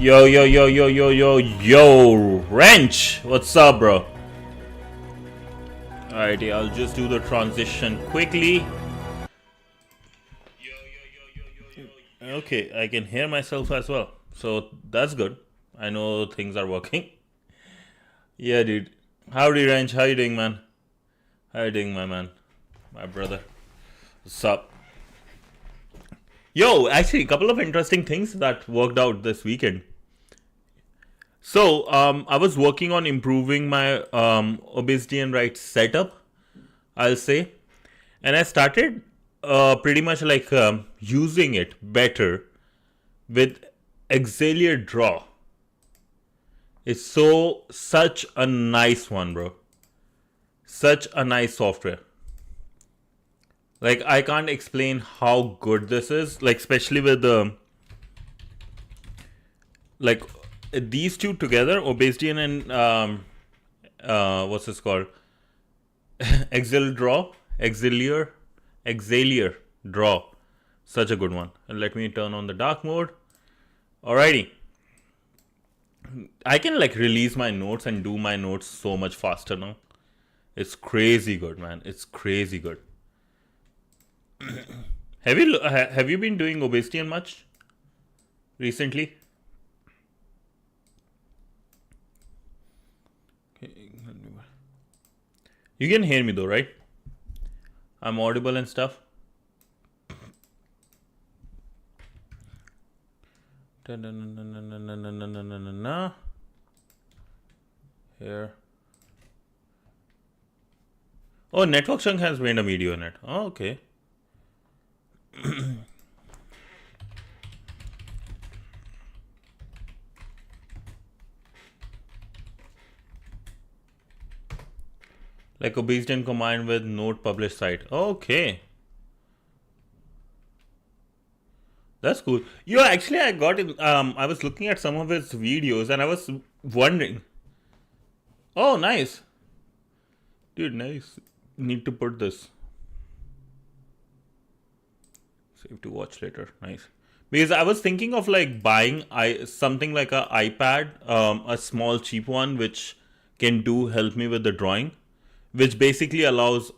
Yo, yo, yo, yo, yo, yo, yo, Wrench! What's up, bro? Alrighty, I'll just do the transition quickly. Okay, I can hear myself as well. So that's good. I know things are working. Yeah, dude. Howdy, Wrench. How you doing, man? How you doing, my man? My brother. What's up? Yo, actually, a couple of interesting things that worked out this weekend. So, I was working on improving my obesity and right setup, I'll say, and I started pretty much like using it better with Exalier Draw. It's such a nice one, bro. Such a nice software. Like, I can't explain how good this is. Like, especially with the like these two together, obesity and what's this called? Exalier Draw. Such a good one. And let me turn on the dark mode. Alrighty. I can like release my notes and do my notes so much faster now. It's crazy good, man. It's crazy good. Have you been doing obesity and much recently? You can hear me though, right? I'm audible and stuff. Here. Oh, Network Chunk has made a video in it. Oh, okay. Like obesity and combined with note published site. Okay. That's cool. Yo, actually, I got it. I was looking at some of his videos and I was wondering. Oh, nice. Dude, nice. Need to put this. Save to watch later. Nice. Because I was thinking of like buying something like a iPad, a small cheap one, which can help me with the drawing, which basically allows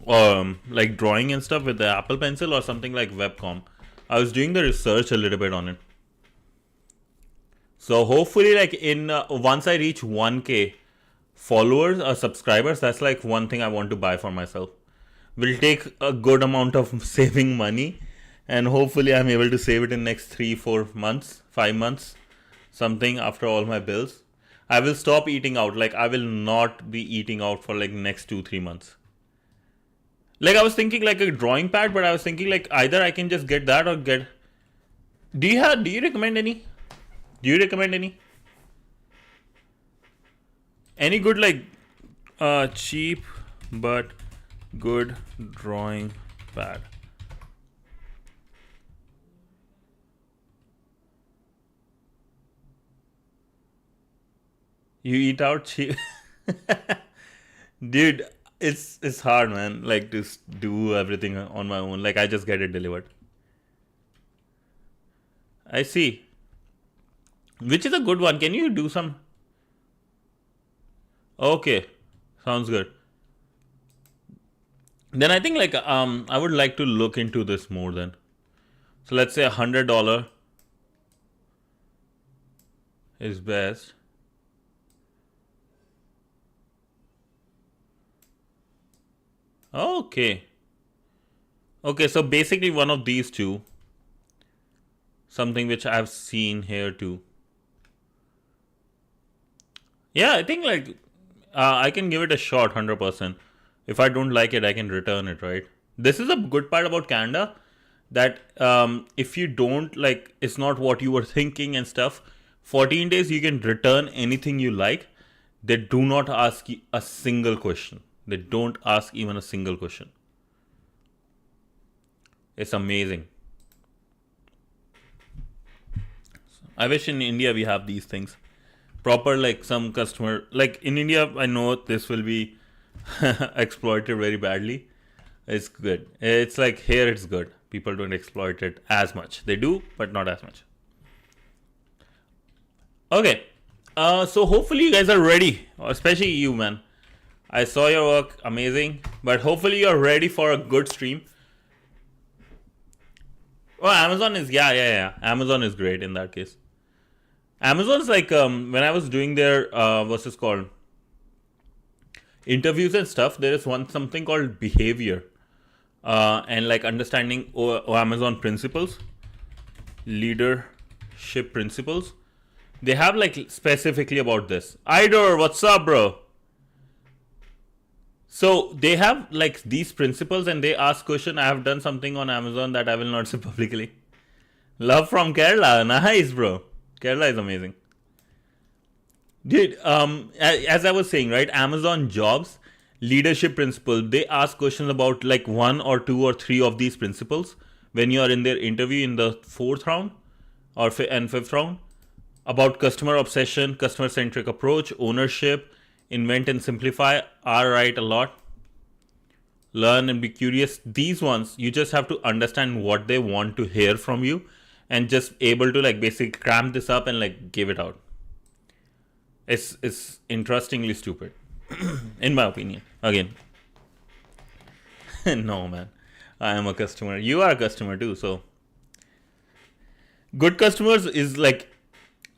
like drawing and stuff with the Apple Pencil or something like Webcom. I was doing the research a little bit on it. So hopefully, like in once I reach 1K followers or subscribers, that's like one thing I want to buy for myself. Will take a good amount of saving money, and hopefully I'm able to save it in next 3-4 months, 5 months, something after all my bills. I will stop eating out. Like I will not be eating out for like next 2-3 months. Like I was thinking like a drawing pad, but I was thinking like either I can just get that or get. Do you recommend any? Do you recommend any? Any good like cheap but good drawing pad? You eat out cheap? Dude, it's hard, man. Like to do everything on my own. Like I just get it delivered. I see. Which is a good one. Can you do some? Okay, sounds good. Then I think like I would like to look into this more then. So let's say $100 is best. Okay. Okay, so basically one of these two. Something which I've seen here too. Yeah, I think like I can give it a shot 100%. If I don't like it, I can return it, right? This is a good part about Canada that if you don't like, it's not what you were thinking and stuff. 14 days you can return anything you like. They do not ask you a single question. They don't ask even a single question. It's amazing. I wish in India we have these things. Proper like some customer like in India I know this will be exploited very badly. It's good. It's like here it's good. People don't exploit it as much. They do, but not as much. Okay. So hopefully you guys are ready, especially you, man. I saw your work, amazing. But hopefully you're ready for a good stream. Oh, Amazon is yeah. Amazon is great in that case. Amazon's like when I was doing their what's this called interviews and stuff. There is something called behavior and like understanding Amazon principles, leadership principles. They have like specifically about this. Idor, what's up, bro? So they have like these principles and they ask question. I have done something on Amazon that I will not say publicly. Love from Kerala. Nice, bro. Kerala is amazing. Dude, as I was saying, right? Amazon jobs, leadership principle, they ask questions about like one or two or three of these principles when you are in their interview in the fourth round or and fifth round about customer obsession, customer centric approach, ownership, invent and simplify, are right a lot. Learn and be curious. These ones, you just have to understand what they want to hear from you and just able to like basically cram this up and like give it out. It's interestingly stupid, in my opinion. Again, no man, I am a customer. You are a customer too. So good customers is like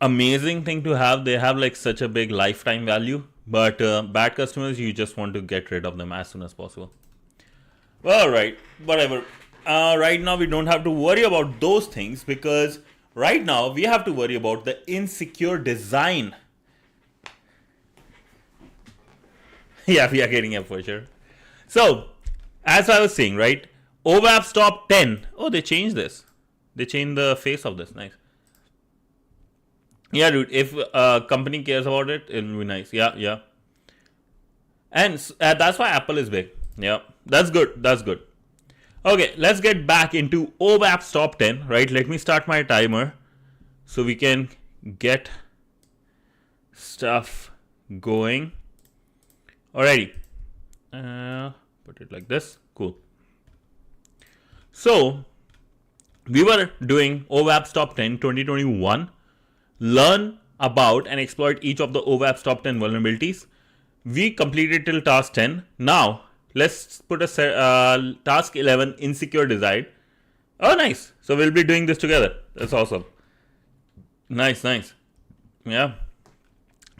amazing thing to have. They have like such a big lifetime value. But bad customers, you just want to get rid of them as soon as possible. Well, right, whatever. Right now we don't have to worry about those things because right now we have to worry about the insecure design. Yeah, we are getting up for sure. So, as I was saying, right, OWASP top 10. Oh, they changed this. They changed the face of this. Nice. Yeah, dude, if a company cares about it, it'll be nice. Yeah. And that's why Apple is big. Yeah, that's good. Okay, let's get back into OWASP top 10, right? Let me start my timer so we can get stuff going. Alrighty. Put it like this. Cool. So, we were doing OWASP top 10 2021. Learn about and exploit each of the OWASP top 10 vulnerabilities. We completed till task 10. Now, let's put a task 11 insecure design. Oh, nice. So, we'll be doing this together. That's awesome. Nice. Yeah.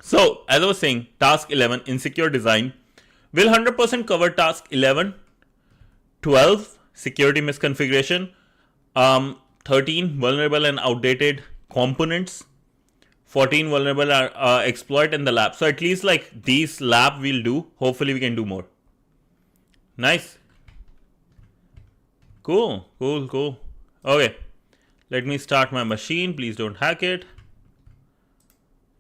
So, as I was saying, task 11, insecure design, will 100% cover task 11, 12, security misconfiguration, 13, vulnerable and outdated components, 14, vulnerable exploit in the lab. So, at least like these lab we'll do. Hopefully, we can do more. Nice. Cool. Okay. Let me start my machine. Please don't hack it.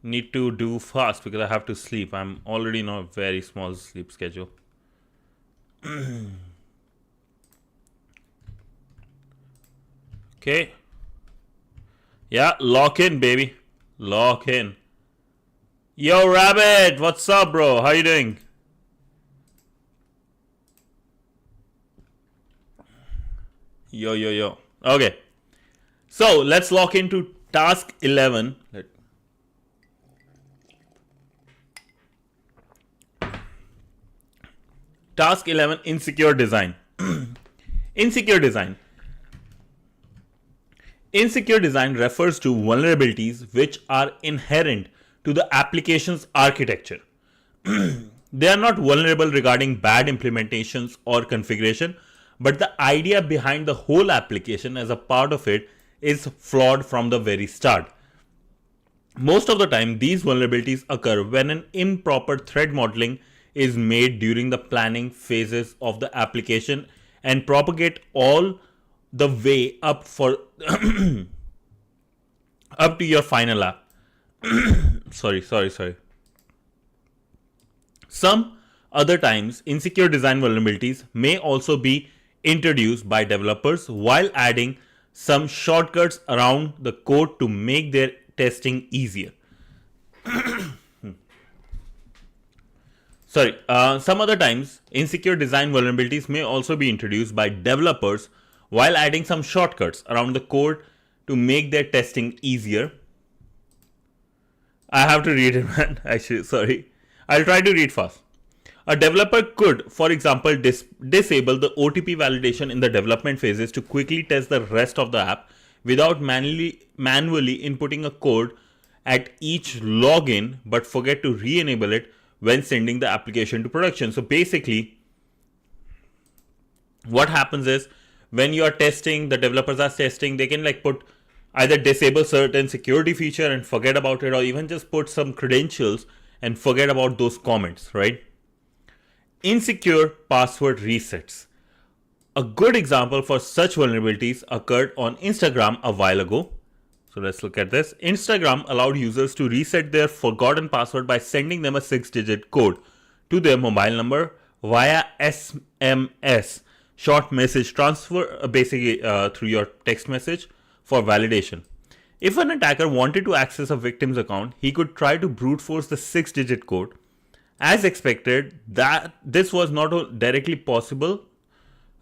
Need to do fast because I have to sleep. I'm already in a very small sleep schedule. Okay. Yeah, lock in, baby. Lock in. Yo, Rabbit, what's up, bro? How you doing? Yo. Okay. So, let's lock into task 11. Task 11, insecure design. Insecure design. Insecure design refers to vulnerabilities which are inherent to the application's architecture. They are not vulnerable regarding bad implementations or configuration, but the idea behind the whole application as a part of it is flawed from the very start. Most of the time, these vulnerabilities occur when an improper threat modeling is made during the planning phases of the application and propagate all the way up for up to your final app. Sorry. Some other times, insecure design vulnerabilities may also be introduced by developers while adding some shortcuts around the code to make their testing easier. Some other times, insecure design vulnerabilities may also be introduced by developers while adding some shortcuts around the code to make their testing easier. I have to read it, man. Actually, sorry. I'll try to read fast. A developer could, for example, disable the OTP validation in the development phases to quickly test the rest of the app without manually inputting a code at each login, but forget to re-enable it when sending the application to production. So basically, what happens is when you are testing, the developers are testing, they can like put either disable certain security feature and forget about it, or even just put some credentials and forget about those comments, right? Insecure password resets. A good example for such vulnerabilities occurred on Instagram a while ago. So let's look at this. Instagram allowed users to reset their forgotten password by sending them a 6-digit code to their mobile number via SMS, short message transfer, basically through your text message for validation. If an attacker wanted to access a victim's account, he could try to brute force the 6-digit code. As expected, that this was not directly possible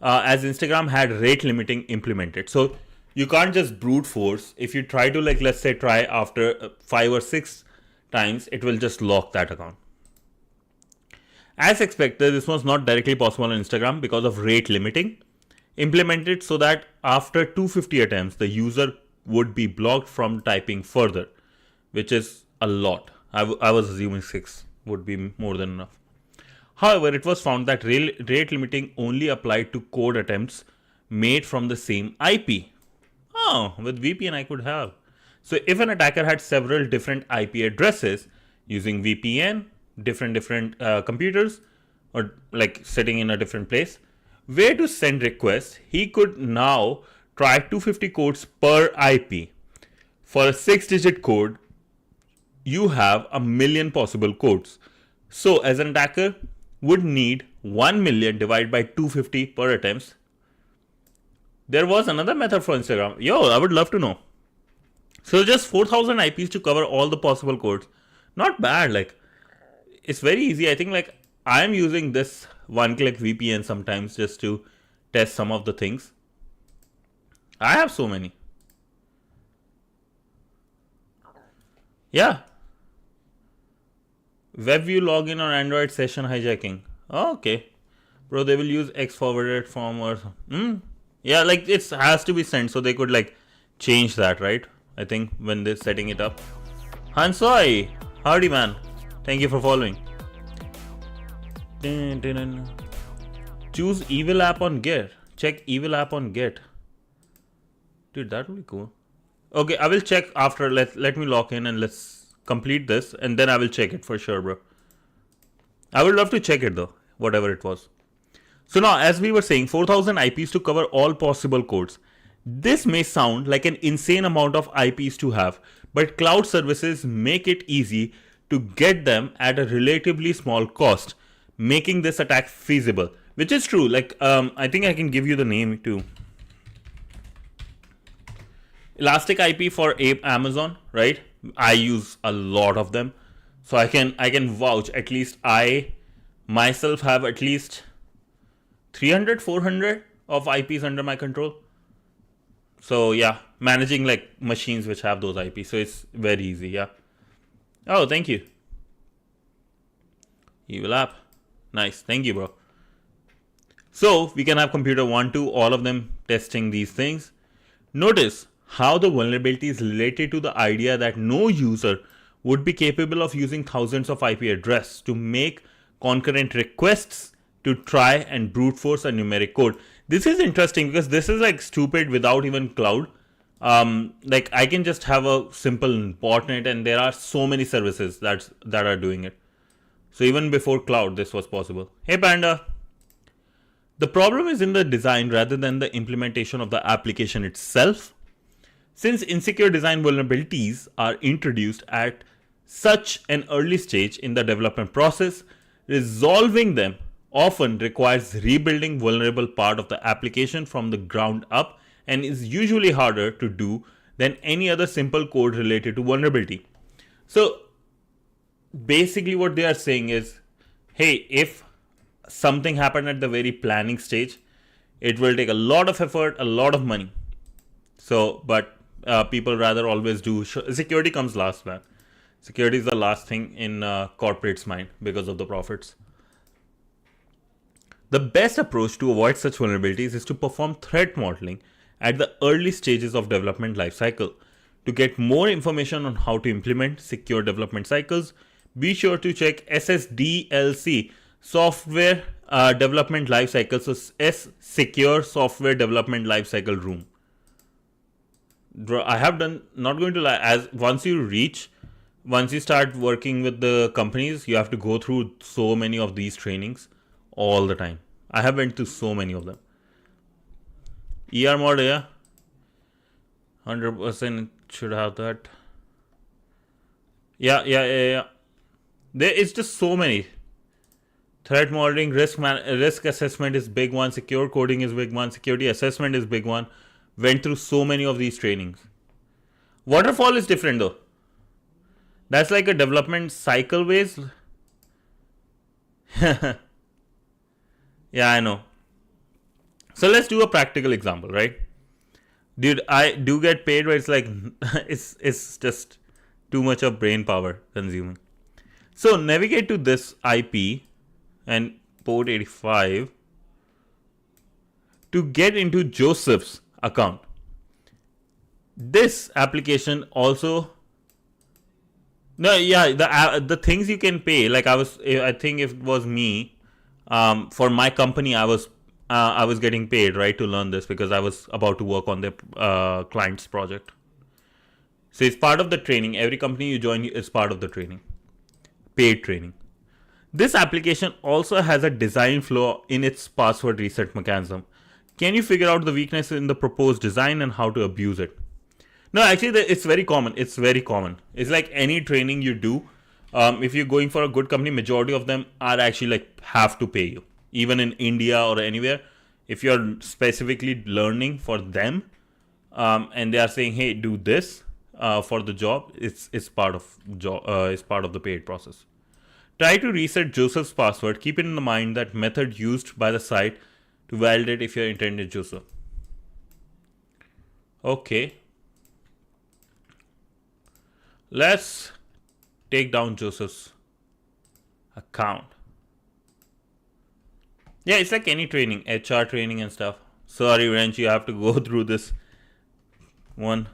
as Instagram had rate limiting implemented. So you can't just brute force. If you try to, like, let's say try after 5 or 6 times, it will just lock that account. As expected, this was not directly possible on Instagram because of rate limiting implemented, so that after 250 attempts, the user would be blocked from typing further, which is a lot. I was assuming 6 would be more than enough. However, it was found that rate limiting only applied to code attempts made from the same IP. Oh, with VPN I could have. So if an attacker had several different IP addresses using VPN, different computers, or like sitting in a different place, where to send requests, he could now try 250 codes per IP. For a 6-digit code, you have a million possible codes. So as an attacker would need 1 million divided by 250 per attempts. There was another method for Instagram. Yo, I would love to know. So just 4,000 IPs to cover all the possible codes. Not bad. Like, it's very easy. I think like I'm using this one-click VPN sometimes just to test some of the things. I have so many. Yeah. WebView login or Android session hijacking. Oh, okay. Bro, they will use X forwarded form or yeah, like it has to be sent, so they could like change that, right? I think when they're setting it up. Hansoi, howdy man. Thank you for following. Choose evil app on Get. Check evil app on Get. Dude, that would be cool. Okay, I will check after. Let me lock in and let's complete this, and then I will check it for sure, bro. I would love to check it though, whatever it was. So now, as we were saying, 4,000 IPs to cover all possible codes. This may sound like an insane amount of IPs to have, but cloud services make it easy to get them at a relatively small cost, making this attack feasible, which is true. Like, I think I can give you the name too. Elastic IP for Amazon, right? I use a lot of them, so I can vouch. At least I myself have at least 300, 400 of IPs under my control. So yeah, managing like machines which have those IPs, so it's very easy. Yeah. Oh, thank you. Evil app, nice. Thank you, bro. So we can have computer 1, 2, all of them testing these things. Notice how the vulnerability is related to the idea that no user would be capable of using thousands of IP addresses to make concurrent requests to try and brute force a numeric code. This is interesting because this is like stupid without even cloud. Like I can just have a simple botnet, and there are so many services that are doing it. So even before cloud, this was possible. Hey Panda. The problem is in the design rather than the implementation of the application itself. Since insecure design vulnerabilities are introduced at such an early stage in the development process, resolving them often requires rebuilding vulnerable part of the application from the ground up and is usually harder to do than any other simple code related to vulnerability. So basically what they are saying is, hey, if something happened at the very planning stage, it will take a lot of effort, a lot of money. So, but people rather always do, security comes last, man. Security is the last thing in corporate's mind because of the profits. The best approach to avoid such vulnerabilities is to perform threat modeling at the early stages of development lifecycle. To get more information on how to implement secure development cycles, be sure to check SSDLC Software Development Lifecycle, so S Secure Software Development Lifecycle Room. I have done, not going to lie, as once you start working with the companies, you have to go through so many of these trainings all the time. I have went through so many of them. ER mod, yeah, 100% should have that. Yeah. There is just so many. Threat modeling, risk assessment is big one. Secure coding is big one. Security assessment is big one. Went through so many of these trainings. Waterfall is different though. That's like a development cycle base. Yeah, I know. So let's do a practical example, right? Dude, I do get paid, but it's like it's just too much of brain power consuming. So navigate to this IP and port 85 to get into Joseph's account. This application also, the things you can pay, like I think if it was me, for my company, I was getting paid, right, to learn this because I was about to work on the client's project. So it's part of the training. Every company you join is part of the training, paid training. This application also has a design flaw in its password reset mechanism. Can you figure out the weakness in the proposed design and how to abuse it? No, actually, it's very common. It's very common. It's like any training you do. If you're going for a good company, majority of them are actually like have to pay you. Even in India or anywhere, if you're specifically learning for them, and they are saying, "Hey, do this for the job," it's part of the paid process. Try to reset Joseph's password. Keep it in mind that method used by the site to validate if your intent is Joseph. Okay. Let's take down Joseph's account. Yeah, it's like any training, HR training and stuff. Sorry, Wrench, you have to go through this one.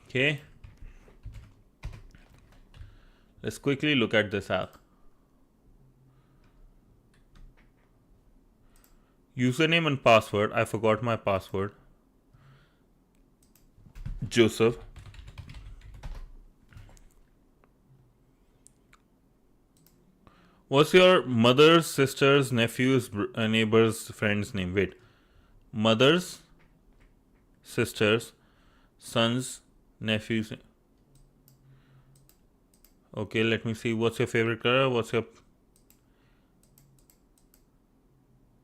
Okay. Let's quickly look at this app. Username and password. I forgot my password. Joseph. What's your mother's, sister's, nephew's, neighbor's, friend's name? Wait. Mother's, sister's, son's, nephew's. Okay, let me see. What's your favorite color? What's your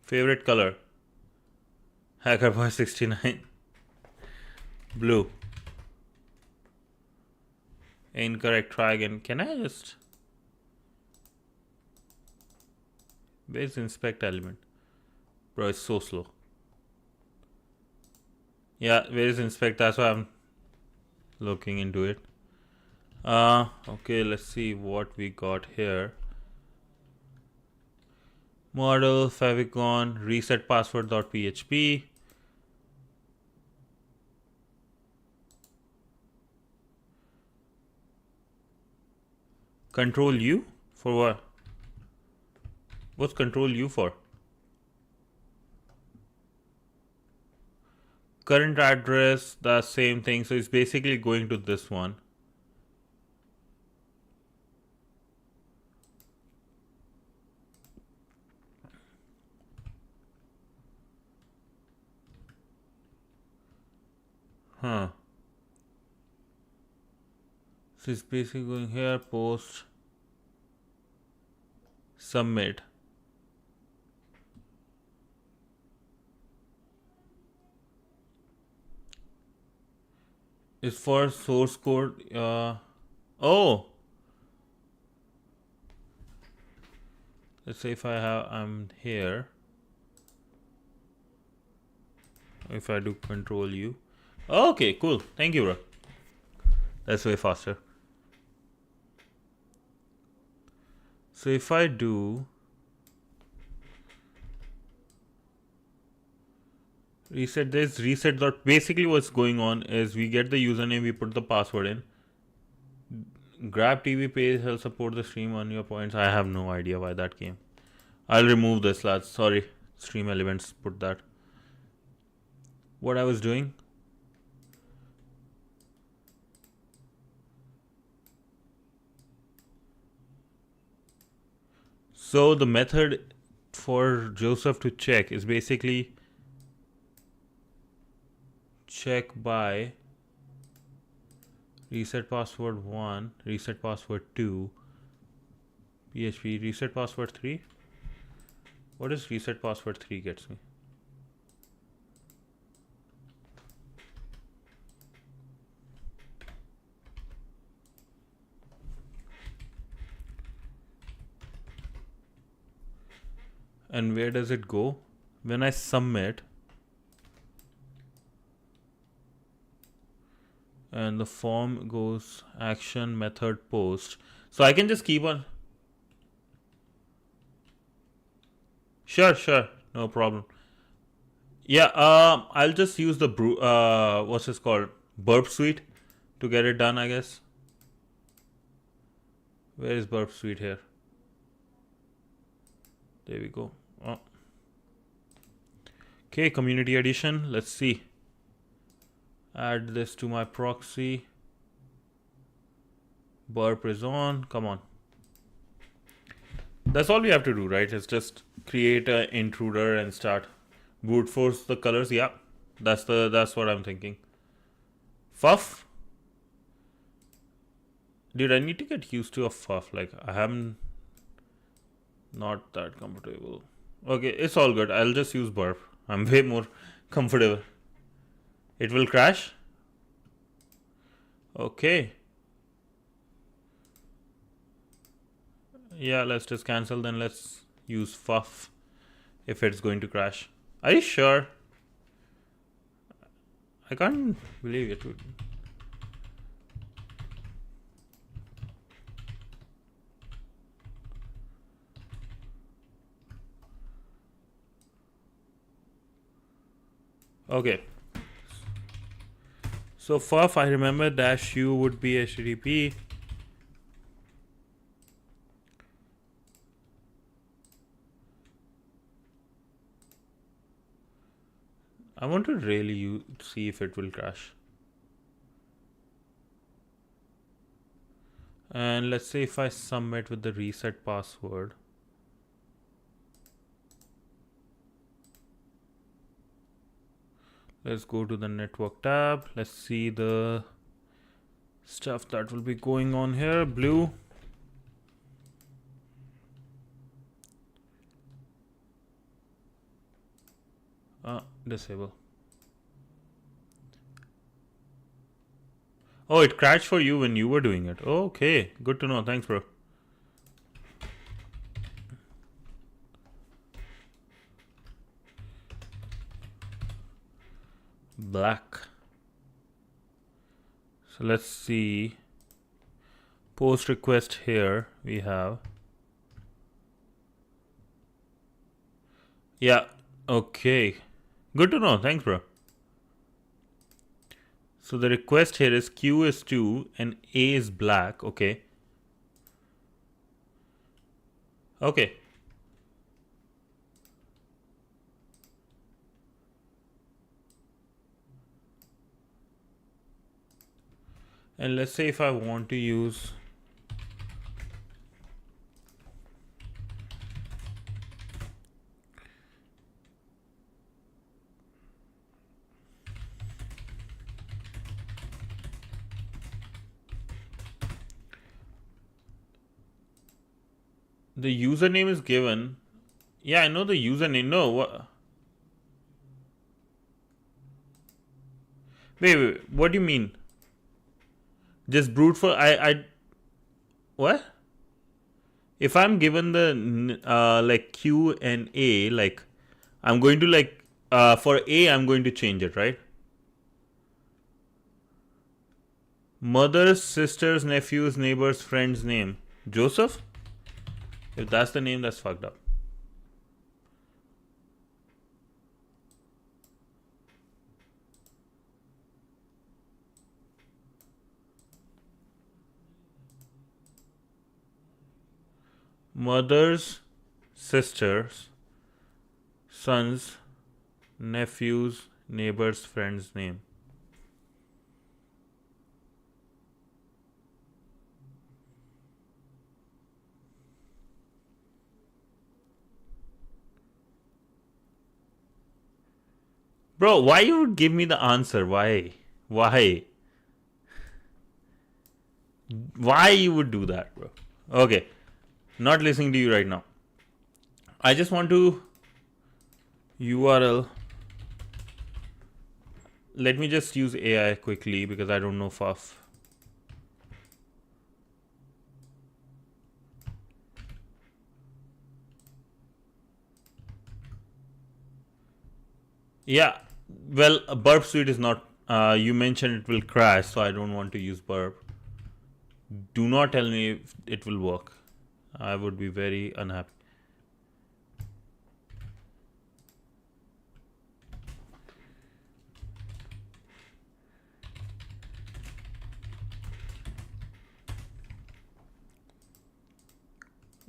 favorite color? HackerBoy69. Blue. Incorrect. Try again. Can I just... Where's inspect element? Bro, it's so slow. Yeah, where is inspect? That's why I'm looking into it. Okay, let's see what we got here. Model, favicon, reset password.php. Control U for what? What's control U for? Current address, the same thing. So it's basically going to this one. Huh. So it's basically going here, post, submit. Is for source code. Oh. Let's say if I'm here. If I do control U. Okay, cool. Thank you, bro. That's way faster. So if I do reset this, reset dot, basically what's going on is we get the username, we put the password in. Grab TV page help support the stream on your points. I have no idea why that came. I'll remove this, lads. Sorry. Stream elements put that. What I was doing. So the method for Joseph to check is basically check by reset password 1, reset password 2, PHP, reset password 3. What does reset password 3 gets me? And where does it go? When I submit, and the form goes action method post. So I can just keep on. Sure, no problem. Yeah, I'll just use the what's this called, Burp Suite, to get it done, I guess. Where is Burp Suite here? There we go. Oh. Okay, community edition. Let's see. Add this to my proxy. Burp is on. Come on. That's all we have to do, right? It's just create an intruder and start brute force the colors. Yeah, that's what I'm thinking. Fuff. Dude, I need to get used to a fuff. Like, I haven't. Not that comfortable. Okay, it's all good. I'll just use burp. I'm way more comfortable. It will crash. Okay. Yeah, let's just cancel. Then let's use fuff if it's going to crash. Are you sure? I can't believe it would. Okay. So fuff, I remember dash u would be HTTP. I want to really see if it will crash. And let's say if I submit with the reset password. Let's go to the network tab. Let's see the stuff that will be going on here. Blue. Disable. Oh, it crashed for you when you were doing it. Okay, good to know. Thanks, bro. Black. So let's see. Post request here we have. Yeah, okay. Good to know. Thanks, bro. So the request here is Q is 2 and A is black. Okay. Okay. And let's say if I want to use the username is given. Yeah, I know the username. No, what? Wait, what do you mean? Just brute for what? If I'm given the like Q and A, like I'm going to like for A I'm going to change it, right? Mother's, sister's, nephew's, neighbor's, friend's name. Joseph? If that's the name, that's fucked up. Mother's, sister's, son's, nephew's, neighbor's, friend's name. Bro, why you would give me the answer? Why? Why? Why you would do that, bro? Okay. Not listening to you right now. I just want to URL. Let me just use AI quickly because I don't know FUF. Yeah, well, Burp Suite is not. You mentioned it will crash, so I don't want to use Burp. Do not tell me if it will work. I would be very unhappy.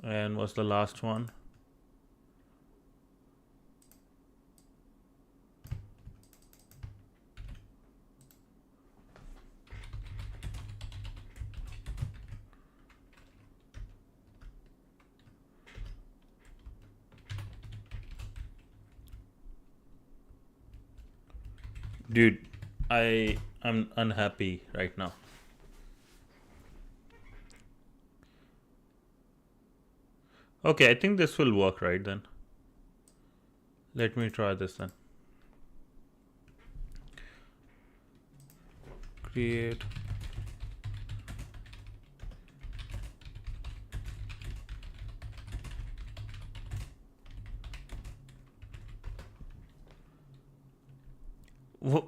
And what's the last one? Dude, I'm unhappy right now. Okay, I think this will work right then. Let me try this then. Create.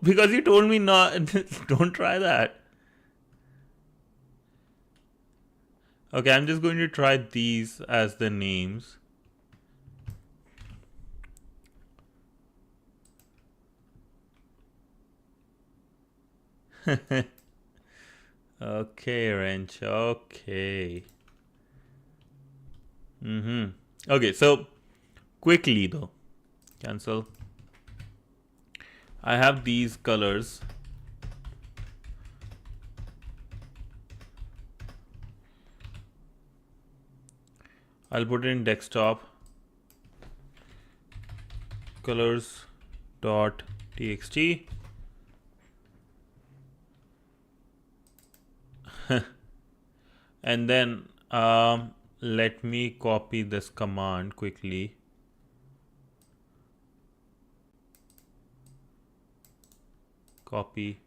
Because you told me not. Don't try that. Okay, I'm just going to try these as the names. Okay, Wrench. Okay. Okay, so quickly though. Cancel. I have these colors. I'll put it in desktop. Colors dot txt. And then let me copy this command quickly. Copy.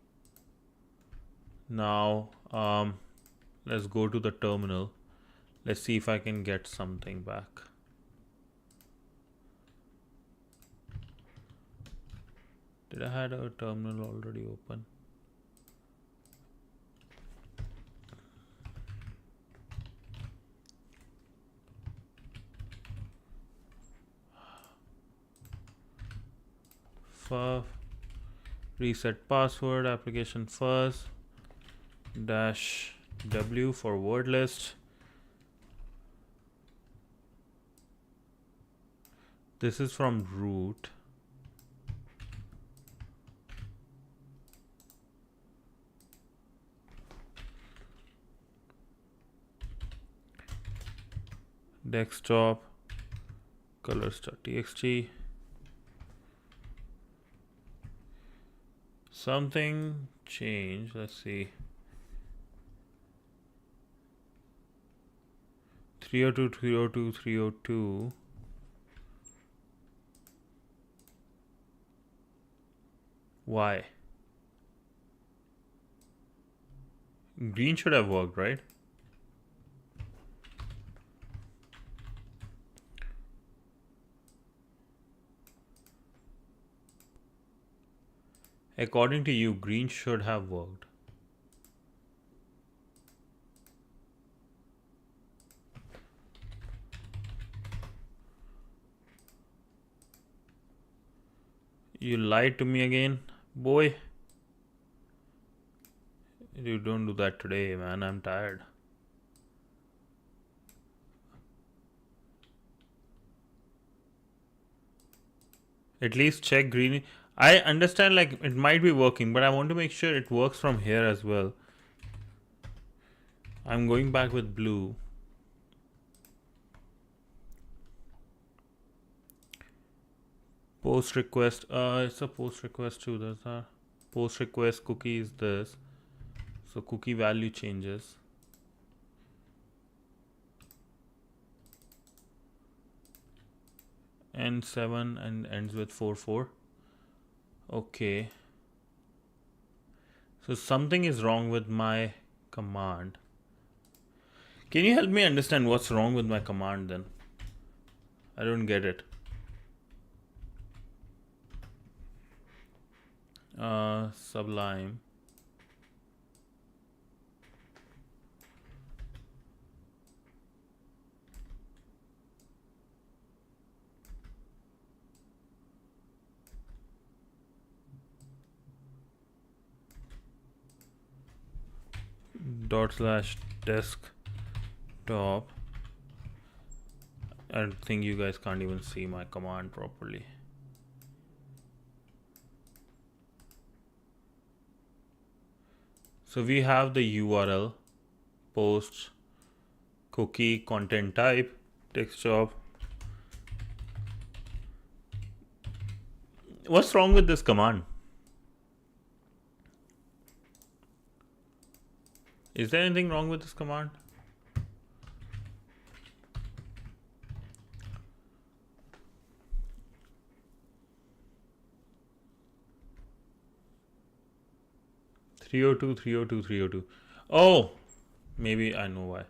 Now let's go to the terminal. Let's see if I can get something back. Did I had a terminal already open? Reset password, application first, -w for word list. This is from root. Desktop, colors.txt. Something changed. Let's see. 302, 302, 302. Why? Green should have worked, right? According to you, green should have worked. You lied to me again, boy. You don't do that today, man. I'm tired. At least check green. I understand like it might be working, but I want to make sure it works from here as well. I'm going back with blue. Post request. It's a post request too. There's a post request cookie is this. So cookie value changes. And 7 and ends with 4. Okay. So something is wrong with my command. Can you help me understand what's wrong with my command then? I don't get it. Sublime. /desktop. I think you guys can't even see my command properly. So we have the URL, post, cookie, content type, text job. What's wrong with this command? Is there anything wrong with this command? (302). Oh, maybe I know why.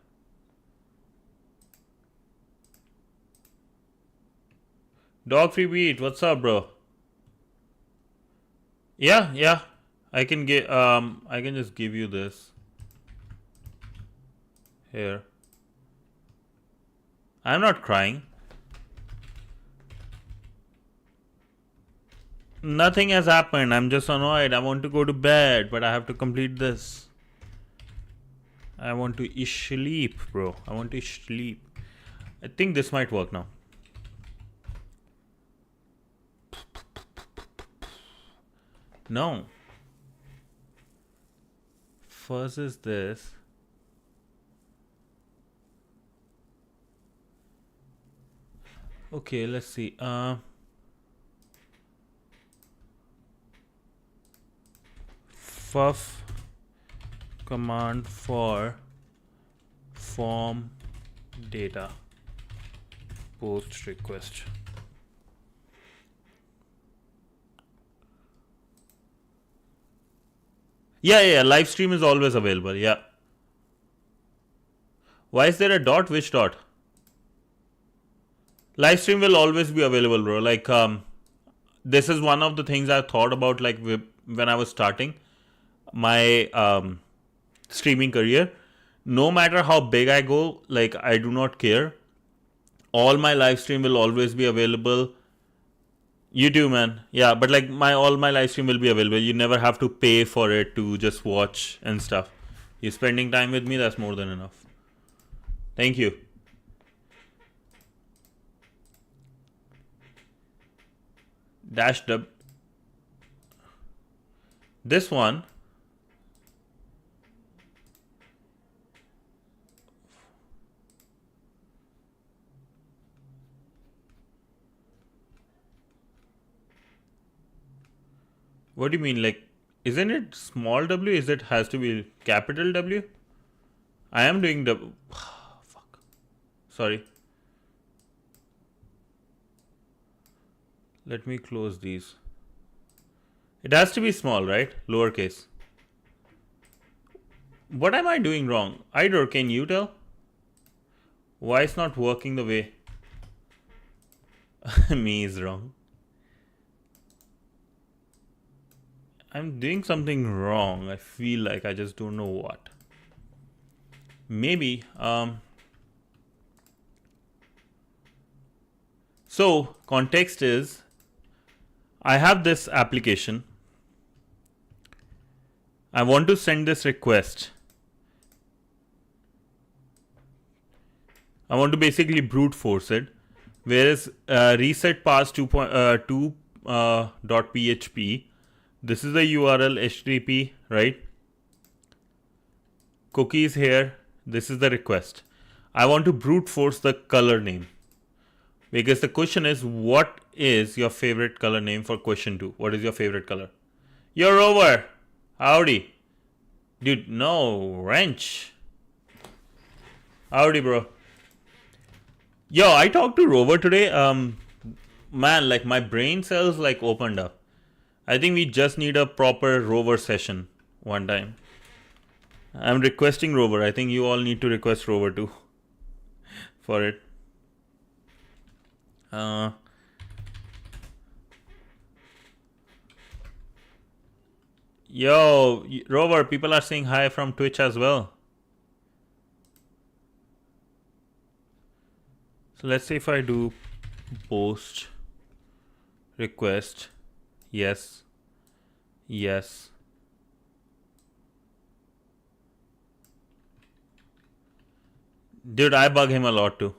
Dog free beat, what's up, bro? Yeah. I can get I can just give you this. Here. I'm not crying. Nothing has happened. I'm just annoyed. I want to go to bed, but I have to complete this. I want to sleep, bro. I want to sleep. I think this might work now. No. First is this. Okay, let's see. Fuff command for form data post request. Yeah, live stream is always available. Yeah. Why is there a dot? Which dot? Live stream will always be available, bro. Like this is one of the things I thought about like when I was starting my streaming career. No matter how big I go, like I do not care. All my live stream will always be available. You do, man. Yeah, but like all my live stream will be available. You never have to pay for it to just watch and stuff. You're spending time with me, that's more than enough. Thank you. -w. This one. What do you mean? Like, isn't it small w? Is it has to be capital W? I am doing W. Fuck. Sorry. Let me close these. It has to be small, right? Lowercase. What am I doing wrong? Idor, can you tell? Why it's not working the way me is wrong? I'm doing something wrong. I feel like I just don't know what. Maybe. So context is I have this application. I want to send this request. I want to basically brute force it. Whereas reset pass 2.2.php. This is the URL HTTP, right? Cookies here. This is the request. I want to brute force the color name. Because the question is, what is your favorite color name for question 2? What is your favorite color? You're over. Howdy. Dude, no. Wrench. Howdy, bro. Yo, I talked to Rover today. Man, like my brain cells like opened up. I think we just need a proper Rover session one time. I'm requesting Rover. I think you all need to request Rover too for it. Yo, Rover, people are saying hi from Twitch as well. So let's say if I do post request, yes, yes. Dude, I bug him a lot too.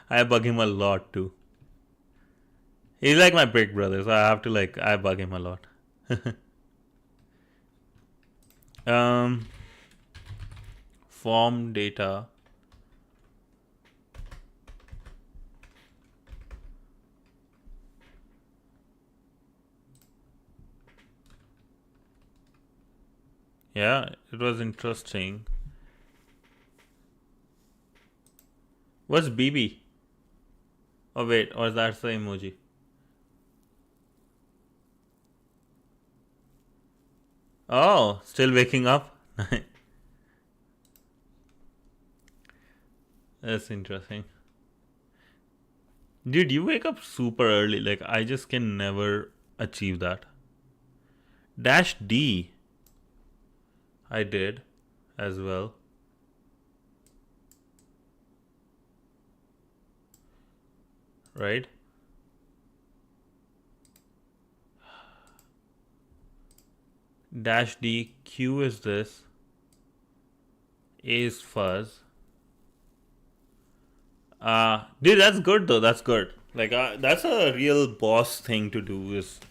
I bug him a lot too. He's like my big brother, so I have to I bug him a lot. Form data. Yeah, it was interesting. What's BB? Oh wait, or that's the emoji. Oh, still waking up? That's interesting. Dude, you wake up super early. Like, I just can never achieve that. Dash D. I did as well. Right? Dash D. Q is this. A is fuzz. Dude, that's good though. That's good. Like, that's a real boss thing to do, is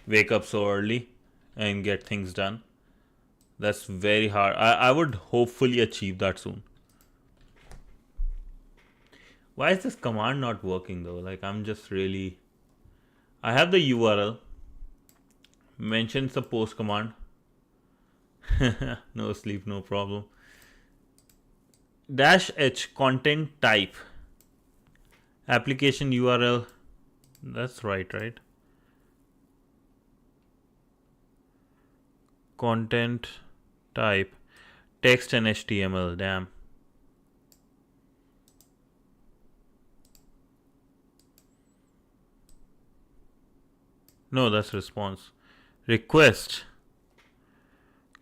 wake up so early and get things done. That's very hard. I would hopefully achieve that soon. Why is this command not working though? Like, I'm just really... I have the URL. Mentions the post command. No sleep, no problem. Dash H, content type. Application URL. That's right? Content type. Text and HTML. Damn. No, that's response. Request.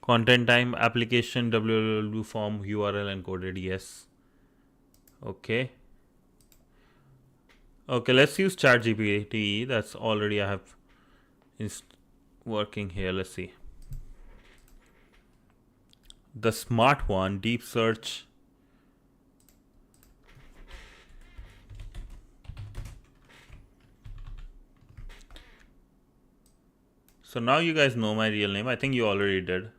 Content type, application, www form, URL encoded. Yes. Okay. Okay, let's use ChatGPT. That's already I have working here. Let's see. The smart one, deep search. So now you guys know my real name. I think you already did.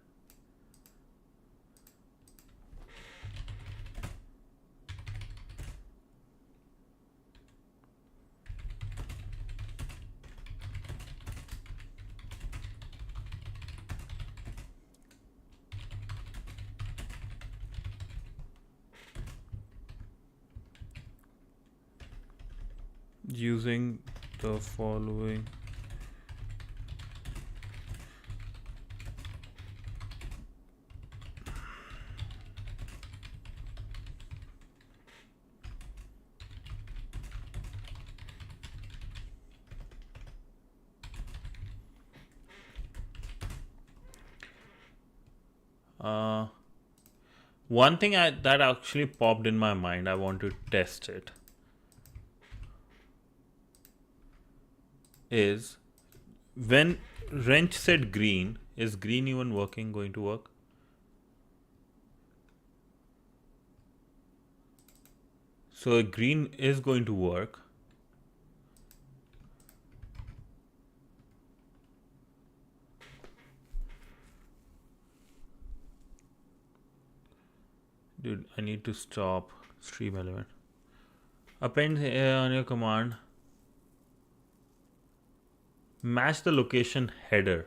Using the following. One thing that actually popped in my mind, I want to test it, is When wrench said green, is green even going to work? So green is going to work. Dude, I need to stop stream element. Append on your command. Match the location header.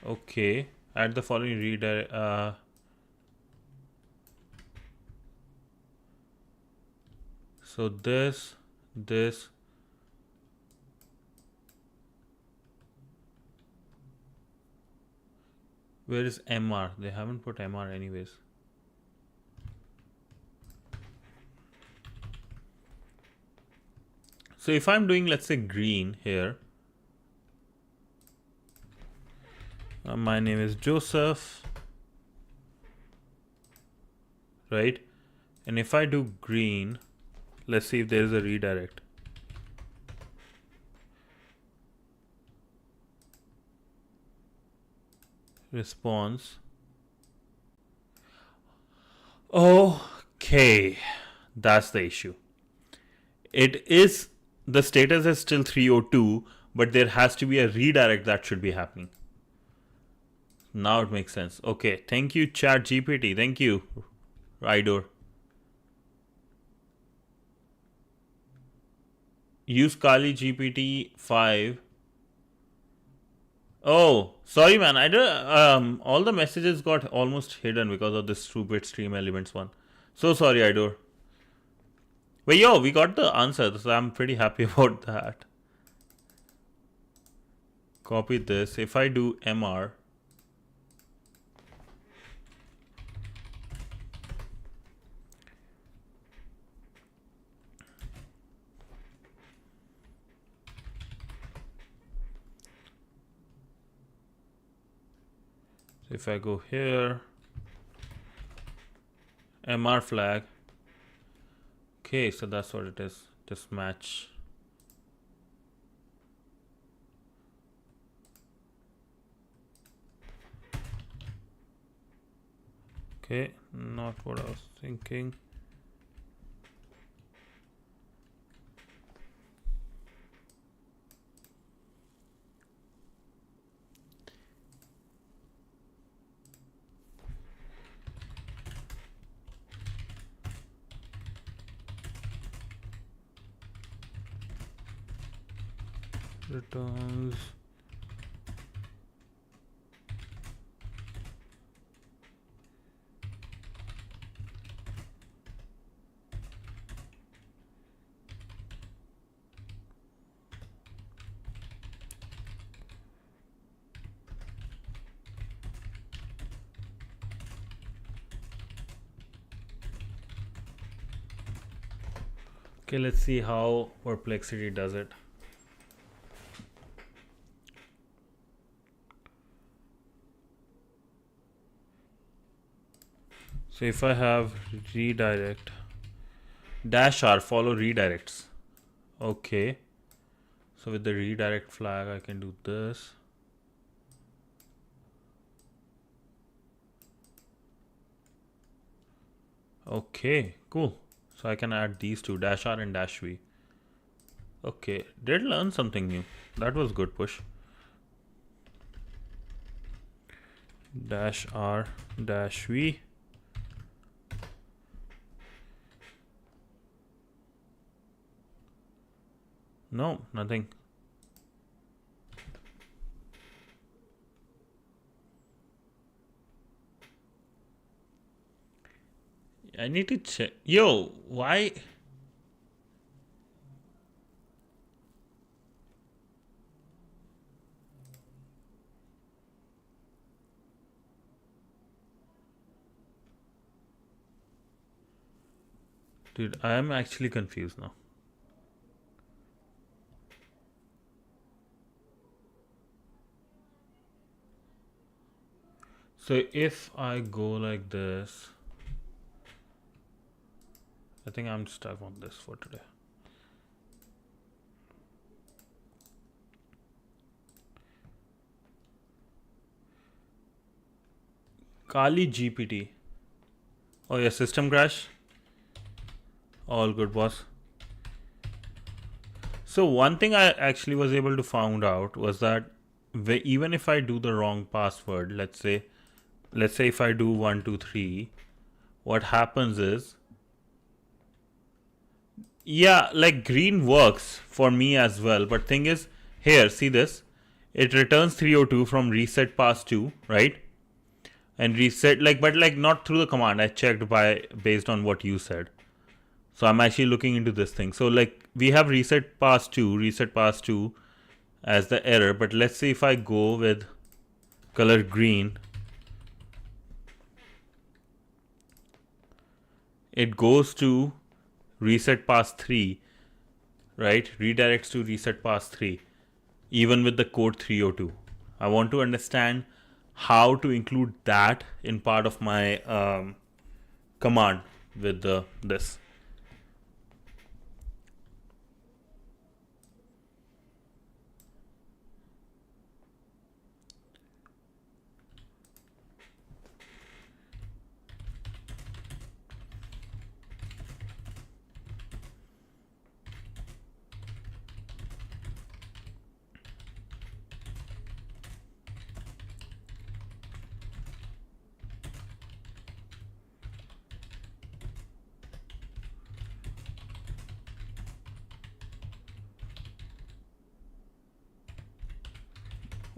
Okay. Add the following redirect. So this. Where is MR? They haven't put MR anyways. So if I'm doing, let's say, green here. My name is Joseph. Right? And if I do green, let's see if there is a redirect. Response. Okay. That's the issue. It is, the status is still 302, but there has to be a redirect that should be happening. Now it makes sense. Okay. Thank you, Chat GPT. Thank you, Idor. Use Kali GPT 5. Oh, sorry, man. I don't. All the messages got almost hidden because of this stupid stream elements one. So sorry, Idor. But yo, we got the answer, so I'm pretty happy about that. Copy this. If I do MR, if I go here, MR flag. Okay, so that's what it is. Just match. Okay, not what I was thinking. Returns. Okay, let's see how Perplexity does it. So if I have redirect, -R follow redirects. Okay. So with the redirect flag, I can do this. Okay, cool. So I can add these two, -R and -V. Okay, did learn something new. That was good, Push. -R, -V. No, nothing. I need to check. Yo, why? Dude, I am actually confused now. So if I go like this, I think I'm stuck on this for today. Kali GPT. Oh yeah, system crash. All good, boss. So one thing I actually was able to find out was that even if I do the wrong password, let's say if I do 123, what happens is, yeah, like green works for me as well. But thing is, here, see this? It returns 302 from reset pass 2, right? And reset, like, but like not through the command. I checked based on what you said. So I'm actually looking into this thing. So like we have reset pass 2 as the error. But let's see if I go with color green. It goes to reset pass 3, right? Redirects to reset pass 3, even with the code 302. I want to understand how to include that in part of my command with this.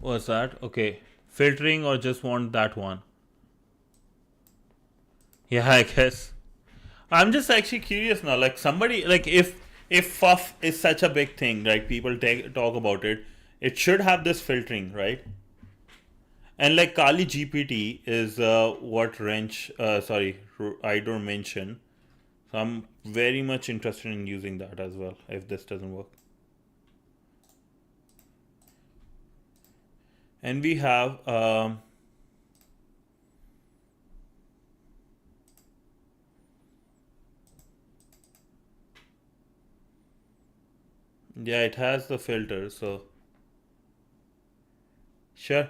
What's that? Okay. Filtering or just want that one? Yeah, I guess. I'm just actually curious now. Like somebody, like if FUF is such a big thing, right? People talk about it. It should have this filtering, right? And like Kali GPT is what Idor mentioned. So I'm very much interested in using that as well if this doesn't work. And we have yeah, it has the filter, so sure.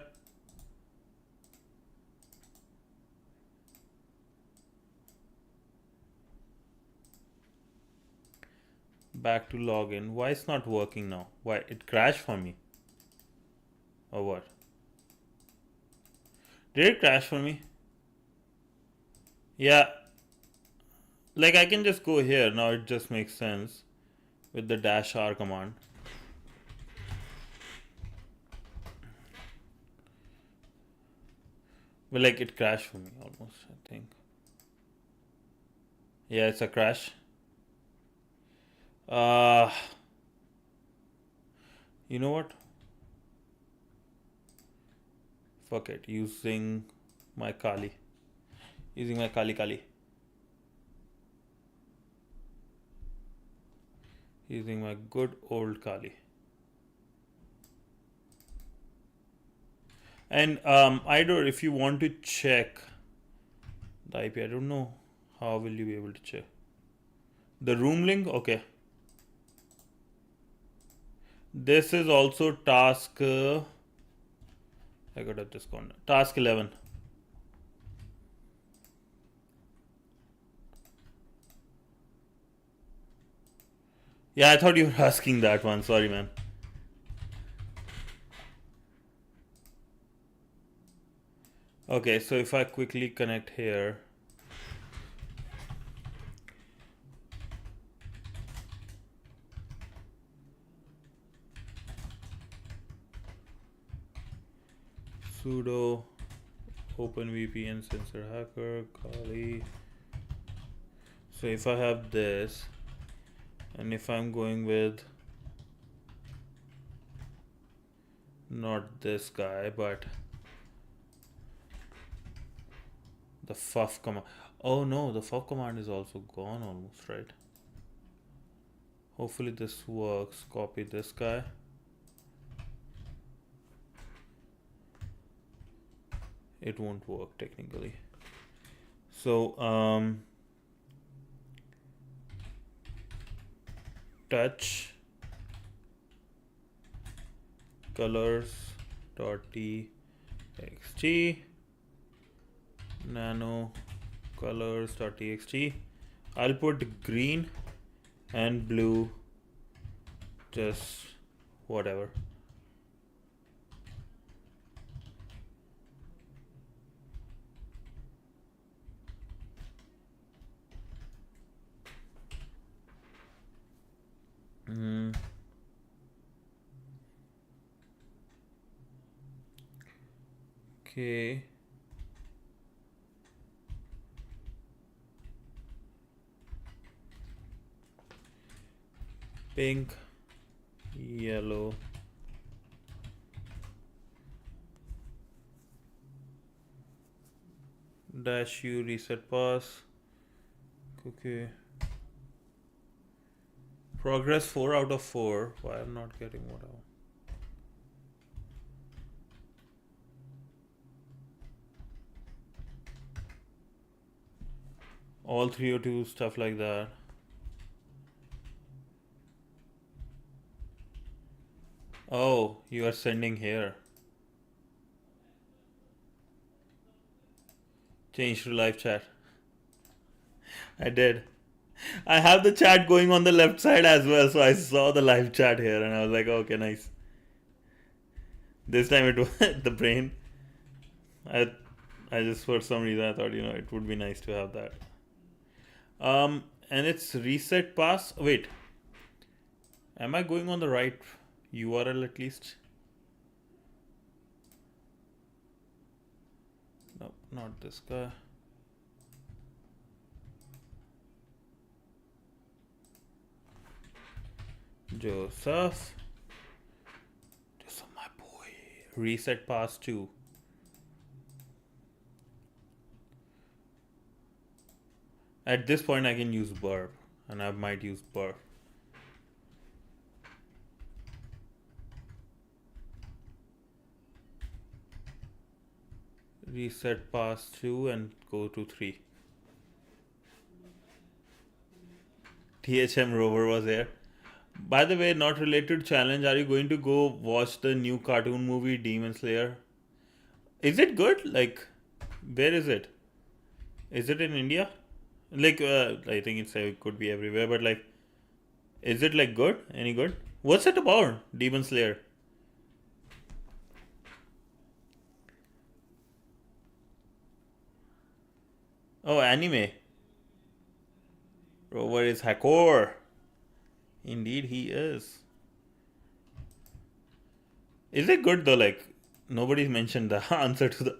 Back to login. Why it's not working now? Why it crashed for me? Or what? Did it crash for me? Yeah. Like I can just go here. Now it just makes sense with the -r command. But like it crashed for me almost, I think. Yeah, it's a crash. You know what? Fuck it. Using my Kali. Using my Kali. Using my good old Kali. And Idor, if you want to check the IP, I don't know how will you be able to check the room link. Okay, this is also task. I got at this corner. Task 11. Yeah, I thought you were asking that one. Sorry, man. Okay, so if I quickly connect here. Sudo OpenVPN sensor hacker Kali. So if I have this, and if I'm going with not this guy, but the FUF command. Oh no, the FUF command is also gone almost, right? Hopefully this works. Copy this guy. It won't work technically. So touch colors.txt, nano colors.txt. I'll put green and blue, just whatever. Okay. Pink, yellow, dash U, reset pass. Okay. Progress 4 out of 4. Why I'm not getting what I want? All 302, stuff like that. Oh, you are sending here. Change to live chat. I did. I have the chat going on the left side as well, so I saw the live chat here and I was like, okay, nice. This time it was the brain. I just, for some reason, I thought, it would be nice to have that. And it's reset pass. Wait, am I going on the right URL at least? No, not this guy. Joseph, my boy. Reset pass 2. At this point, I can use burp, and I might use burp. Reset pass 2 and go to 3. THM Rover was there. By the way, not related challenge, are you going to go watch the new cartoon movie Demon Slayer? Is it good? Like, where is it? Is it in India? Like, I think it could be everywhere, but like, is it like good? Any good? What's it about? Demon Slayer. Oh, anime. Rover is Hakor. Indeed, he is. Is it good though? Like, nobody's mentioned the answer to that.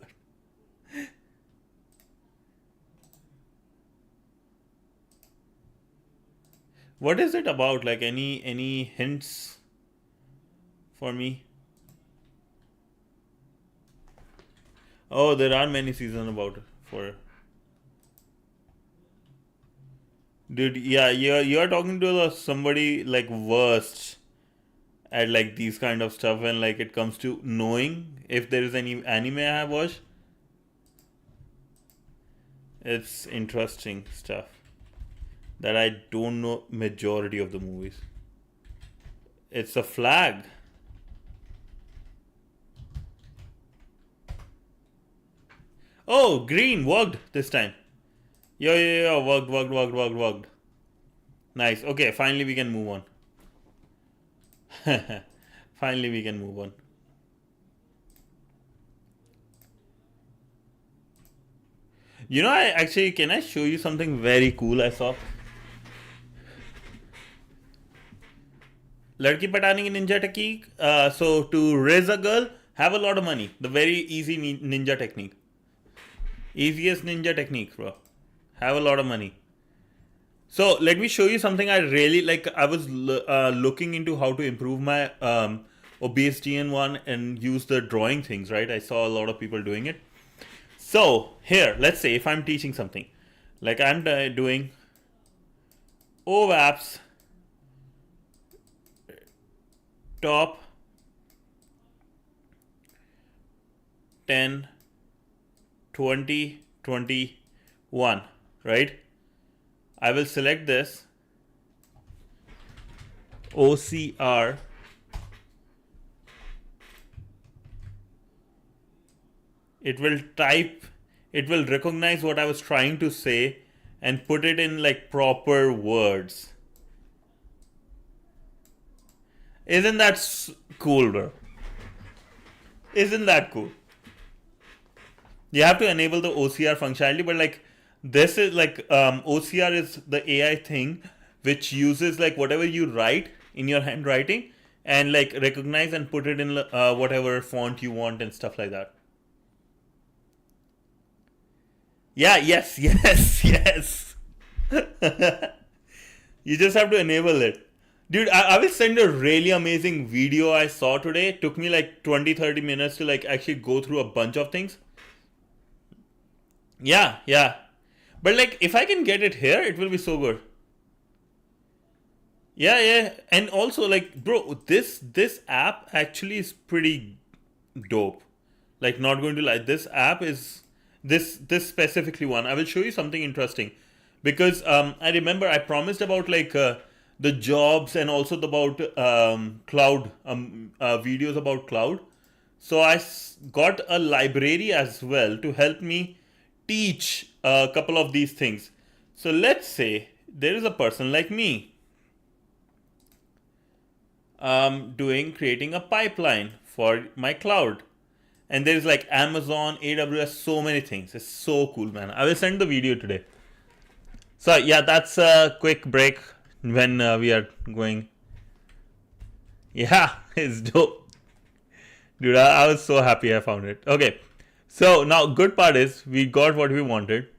What is it about? Like, any hints for me? Oh, there are many seasons about it for. Dude, yeah, you're talking to somebody like versed at like these kind of stuff when like it comes to knowing if there is any anime I have watched. It's interesting stuff that I don't know majority of the movies. It's a flag. Oh, green worked this time. Yo, worked. Nice. Okay, finally we can move on. Finally we can move on. Can I show you something very cool I saw? Ladki patani ki ninja technique. So to raise a girl, have a lot of money. The very easy ninja technique. Easiest ninja technique, bro. Have a lot of money. So let me show you something I really like. I was looking into how to improve my OBSDN1 and use the drawing things, right? I saw a lot of people doing it. So here, let's say if I'm teaching something, like I'm doing OWASP top 10 20 21, right? I will select this OCR it will recognize what I was trying to say and put it in like proper words. Isn't that cool, bro? Isn't that cool? You have to enable the OCR functionality, but like this is like OCR is the AI thing which uses like whatever you write in your handwriting and like recognize and put it in whatever font you want and stuff like that. Yeah, yes, yes. You just have to enable it. Dude, I will send a really amazing video I saw today. It took me like 20-30 minutes to like actually go through a bunch of things. Yeah. But like if I can get it here, it will be so good. Yeah. And also like bro, this app actually is pretty dope. Like not going to lie, this app is this specifically one. I will show you something interesting because I remember I promised about like the jobs and also about cloud videos about cloud. So I got a library as well to help me teach a couple of these things. So let's say there is a person like me creating a pipeline for my cloud. And there's like Amazon, AWS, so many things. It's so cool, man. I will send the video today. So yeah, that's a quick break when we are going. Yeah, it's dope. Dude, I was so happy I found it. Okay, so now good part is we got what we wanted.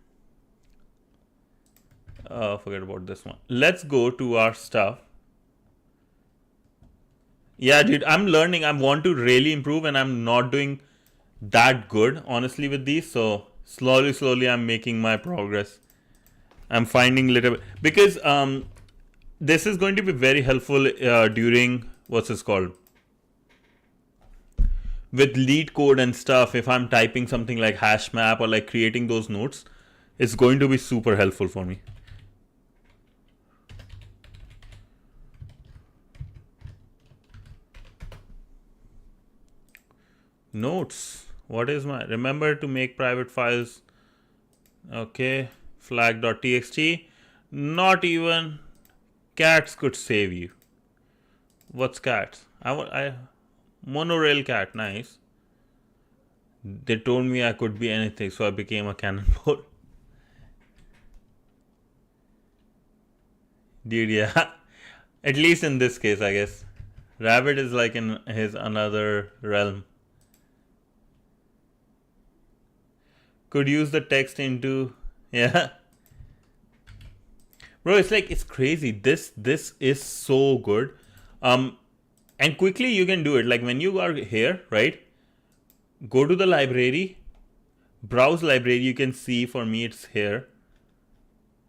Forget about this one. Let's go to our stuff. Yeah, dude, I'm learning. I want to really improve and I'm not doing that good honestly with these, so slowly I'm making my progress. I'm finding little because this is going to be very helpful during what's this called with lead code and stuff. If I'm typing something like hash map or like creating those notes, it's going to be super helpful for me. Notes. What is my remember to make private files? Okay, flag.txt. Not even cats could save you. What's cats? I monorail cat. Nice. They told me I could be anything, so I became a cannonball. Dude, yeah. At least in this case, I guess. Rabbit is like in his another realm. Could use the text into, yeah. Bro, it's like, it's crazy. This is so good. And quickly you can do it. Like when you are here, right? Go to the library, browse library. You can see for me it's here,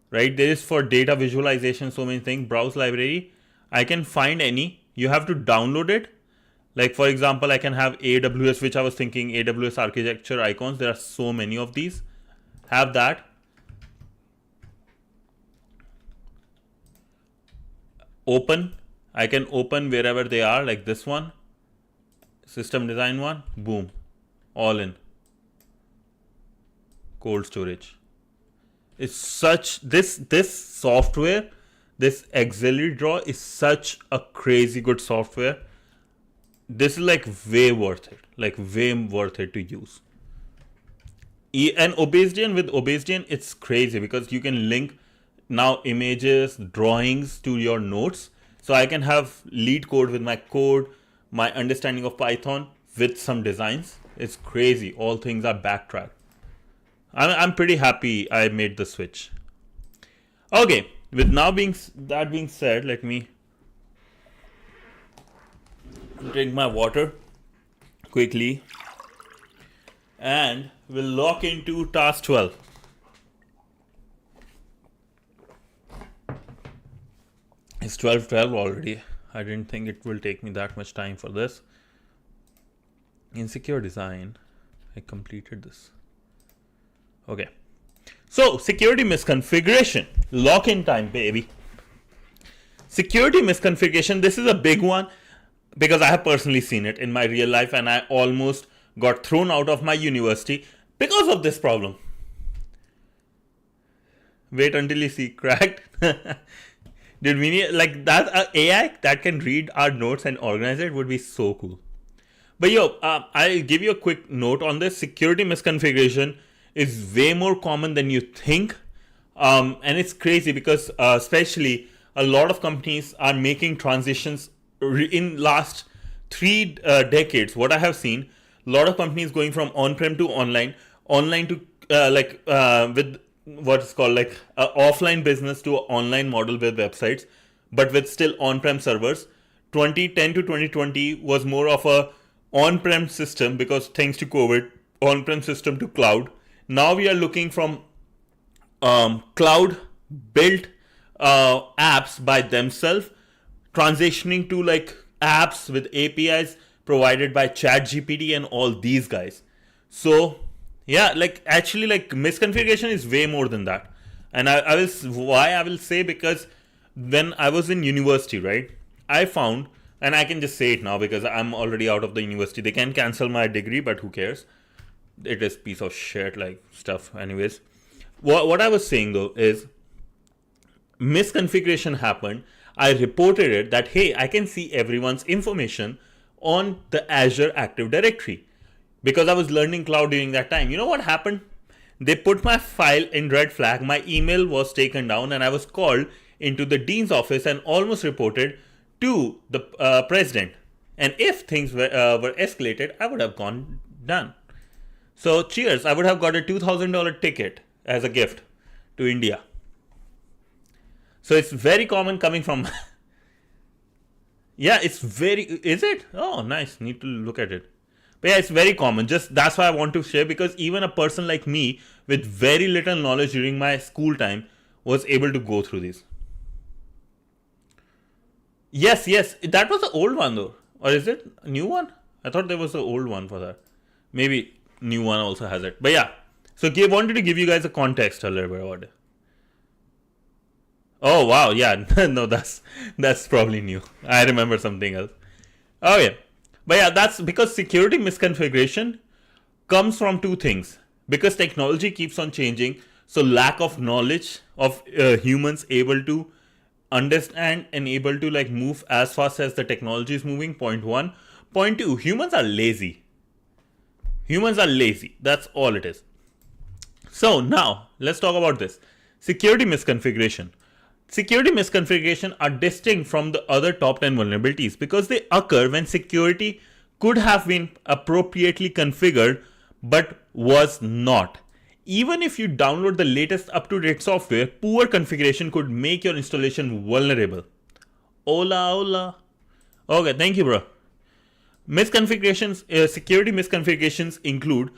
right? There is for data visualization, so many things. Browse library. I can find any. You have to download it. Like for example, I can have AWS, which I was thinking AWS architecture icons. There are so many of these. Have that. Open. I can open wherever they are, like this one. System design one. Boom. All in. Cold storage. It's such this software, this auxiliary draw is such a crazy good software. This is like way worth it to use. And Obsidian, with Obsidian, it's crazy because you can link now images, drawings to your notes. So I can have lead code with my code, my understanding of Python with some designs. It's crazy. All things are backtracked. I'm pretty happy I made the switch. Okay, with that being said, let me drink my water quickly and we'll lock into task 12. It's 12:12 already. I didn't think it will take me that much time for this. Insecure design. I completed this. Okay. So, security misconfiguration. Lock-in time, baby. Security misconfiguration, this is a big one because I have personally seen it in my real life and I almost got thrown out of my university because of this problem. Wait until you see cracked. Did we need like that AI that can read our notes and organize it would be so cool. But I'll give you a quick note on this. Security misconfiguration is way more common than you think. And it's crazy because especially a lot of companies are making transitions in last 3 decades. What I have seen, a lot of companies going from on-prem to online to with what's called like offline business to online model with websites, but with still on-prem servers. 2010 to 2020 was more of a on-prem system because thanks to COVID, on-prem system to cloud. Now we are looking from cloud built apps by themselves, transitioning to like apps with APIs provided by ChatGPT and all these guys. So yeah, like actually like misconfiguration is way more than that. And I will why I will say because when I was in university, right, I found, and I can just say it now because I'm already out of the university. They can cancel my degree, but who cares? It is piece of shit like stuff anyways. What I was saying though is misconfiguration happened. I reported it that hey, I can see everyone's information on the Azure Active Directory because I was learning cloud during that time. You know what happened? They put my file in red flag, my email was taken down, and I was called into the dean's office and almost reported to the president. And if things were escalated, I would have gone done. So cheers, I would have got a $2,000 ticket as a gift to India. So it's very common coming from. Yeah, it's very. Is it? Oh, nice. Need to look at it. But yeah, it's very common. Just that's why I want to share because even a person like me with very little knowledge during my school time was able to go through this. Yes, yes. That was the old one though. Or is it a new one? I thought there was an old one for that. Maybe new one also has it. But yeah. So I wanted to give you guys a context a little bit about it. Oh wow, yeah. No, that's probably new. I remember something else. Oh yeah. But yeah, that's because security misconfiguration comes from two things. Because technology keeps on changing, so lack of knowledge of humans able to understand and able to like move as fast as the technology is moving. Point one. Point two, humans are lazy. Humans are lazy. That's all it is. So now let's talk about this. Security misconfiguration. Security misconfiguration are distinct from the other top 10 vulnerabilities because they occur when security could have been appropriately configured but was not. Even if you download the latest up-to-date software, poor configuration could make your installation vulnerable. Hola, hola. Okay, thank you, bro. Misconfigurations, security misconfigurations include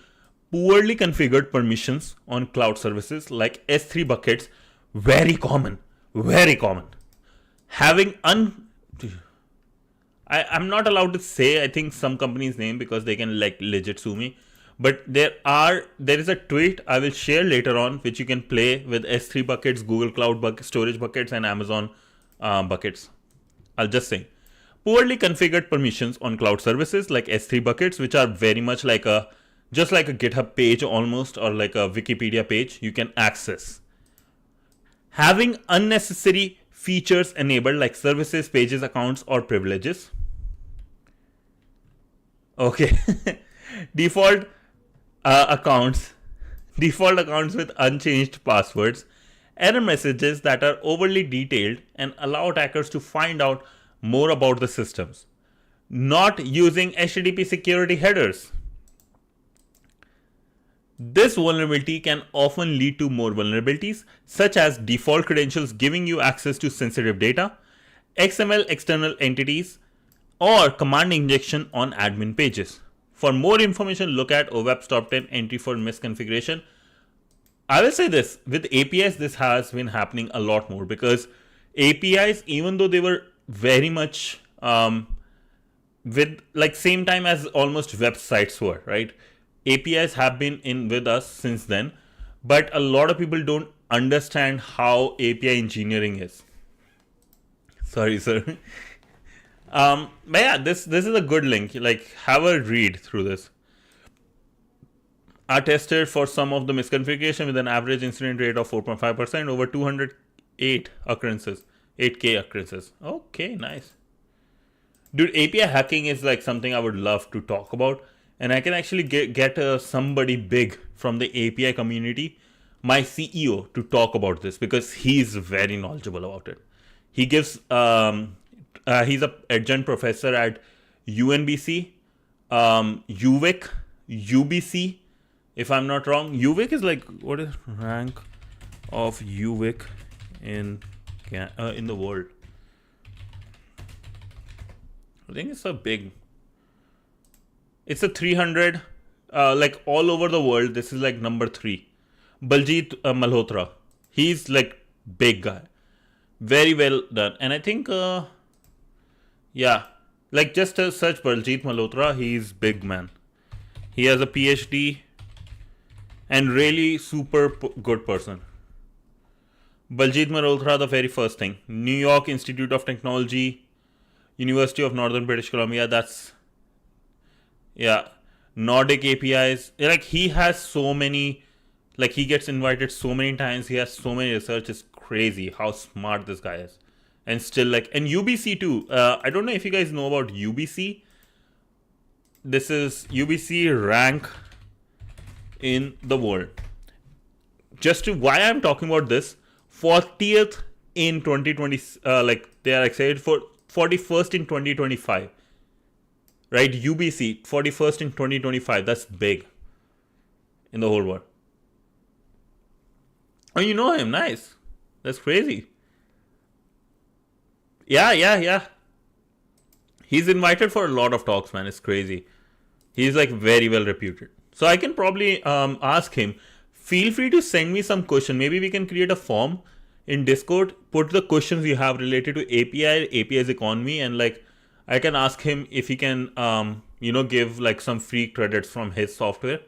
poorly configured permissions on cloud services like S3 buckets, very common. Very common. Having I'm not allowed to say I think some company's name because they can like legit sue me. But there is a tweet I will share later on which you can play with S3 buckets, Google Cloud storage buckets, and Amazon buckets. I'll just say poorly configured permissions on cloud services like S3 buckets, which are very much like just like a GitHub page almost, or like a Wikipedia page you can access. Having unnecessary features enabled like services, pages, accounts, or privileges. Okay. Default accounts with unchanged passwords. Error messages that are overly detailed and allow attackers to find out more about the systems. Not using HTTP security headers. This vulnerability can often lead to more vulnerabilities, such as default credentials giving you access to sensitive data, XML external entities, or command injection on admin pages. For more information, look at OWASP Top 10 entry for misconfiguration. I will say this, with APIs, this has been happening a lot more because APIs, even though they were very much with like same time as almost websites were, right? APIs have been in with us since then, but a lot of people don't understand how API engineering is. Sorry, sir. But yeah, this is a good link. Like, have a read through this. Are tested for some of the misconfiguration with an average incident rate of 4.5% over 208 occurrences, 8K occurrences. Okay, nice. Dude, API hacking is like something I would love to talk about, and I can actually get somebody big from the API community, my CEO, to talk about this because he's very knowledgeable about it. He gives he's a adjunct professor at UNBC, UVic, UBC, if I'm not wrong. UVic is like, what is rank of UVic in the world? I think it's it's a 300, like all over the world. This is like number 3. Baljit Malhotra. He's like big guy. Very well done. And I think, yeah, like just search Baljit Malhotra. He's big, man. He has a PhD and really super good person. Baljit Malhotra, the very first thing. New York Institute of Technology, University of Northern British Columbia. That's, yeah, Nordic APIs. Like, he has so many, like, he gets invited so many times. He has so many research. It's crazy how smart this guy is. And still, like, and UBC too. I don't know if you guys know about UBC. This is UBC rank in the world. Just to why I'm talking about this, 40th in 2020, like they are excited for 41st in 2025, right? UBC 41st in 2025. That's big in the whole world. Oh, you know him? Nice. That's crazy. Yeah. He's invited for a lot of talks, man. It's crazy. He's like very well reputed. So I can probably ask him. Feel free to send me some question. Maybe we can create a form in Discord. Put the questions you have related to API's economy, and like I can ask him if he can, give like some free credits from his software,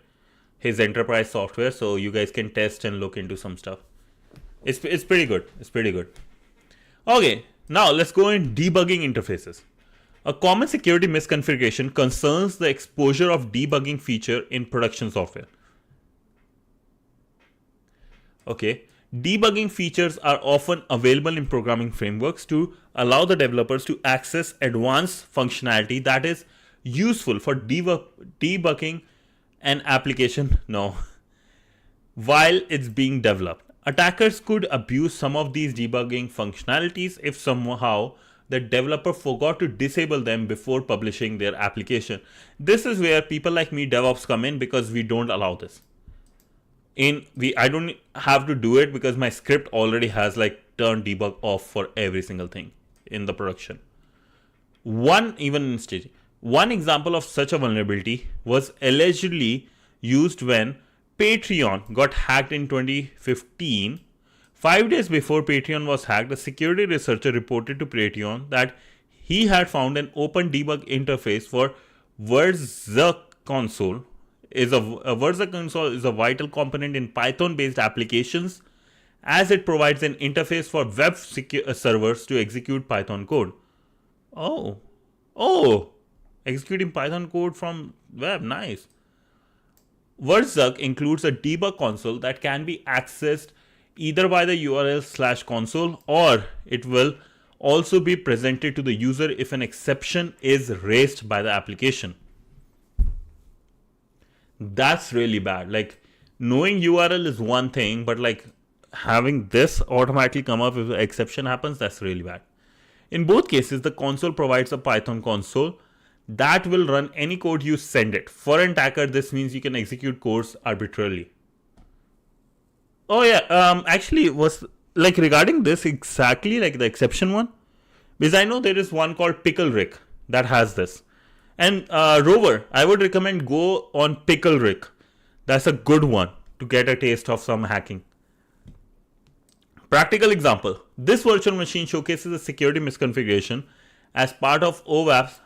his enterprise software, so you guys can test and look into some stuff. It's pretty good. It's pretty good. Okay, now let's go in debugging interfaces. A common security misconfiguration concerns the exposure of debugging feature in production software. Okay, debugging features are often available in programming frameworks to allow the developers to access advanced functionality that is useful for debugging an application while it's being developed. Attackers could abuse some of these debugging functionalities if somehow the developer forgot to disable them before publishing their application. This is where people like me, DevOps, come in because we don't allow this. I don't have to do it because my script already has like turn debug off for every single thing in the production. One example of such a vulnerability was allegedly used when Patreon got hacked in 2015. 5 days before Patreon was hacked, a security researcher reported to Patreon that he had found an open debug interface for Versa console. Versa console is a vital component in Python-based applications as it provides an interface for web servers to execute Python code. Oh, executing Python code from web, nice. Versa includes a debug console that can be accessed either by the URL/console, or it will also be presented to the user if an exception is raised by the application. That's really bad. Like, knowing URL is one thing, but like having this automatically come up if an exception happens, that's really bad. In both cases, the console provides a Python console that will run any code you send it. For an attacker, this means you can execute codes arbitrarily. Oh yeah, actually was like regarding this exactly like the exception one, because I know there is one called Pickle Rick that has this. And Rover, I would recommend go on Pickle Rick. That's a good one to get a taste of some hacking. Practical example. This virtual machine showcases a security misconfiguration as part of OWASP.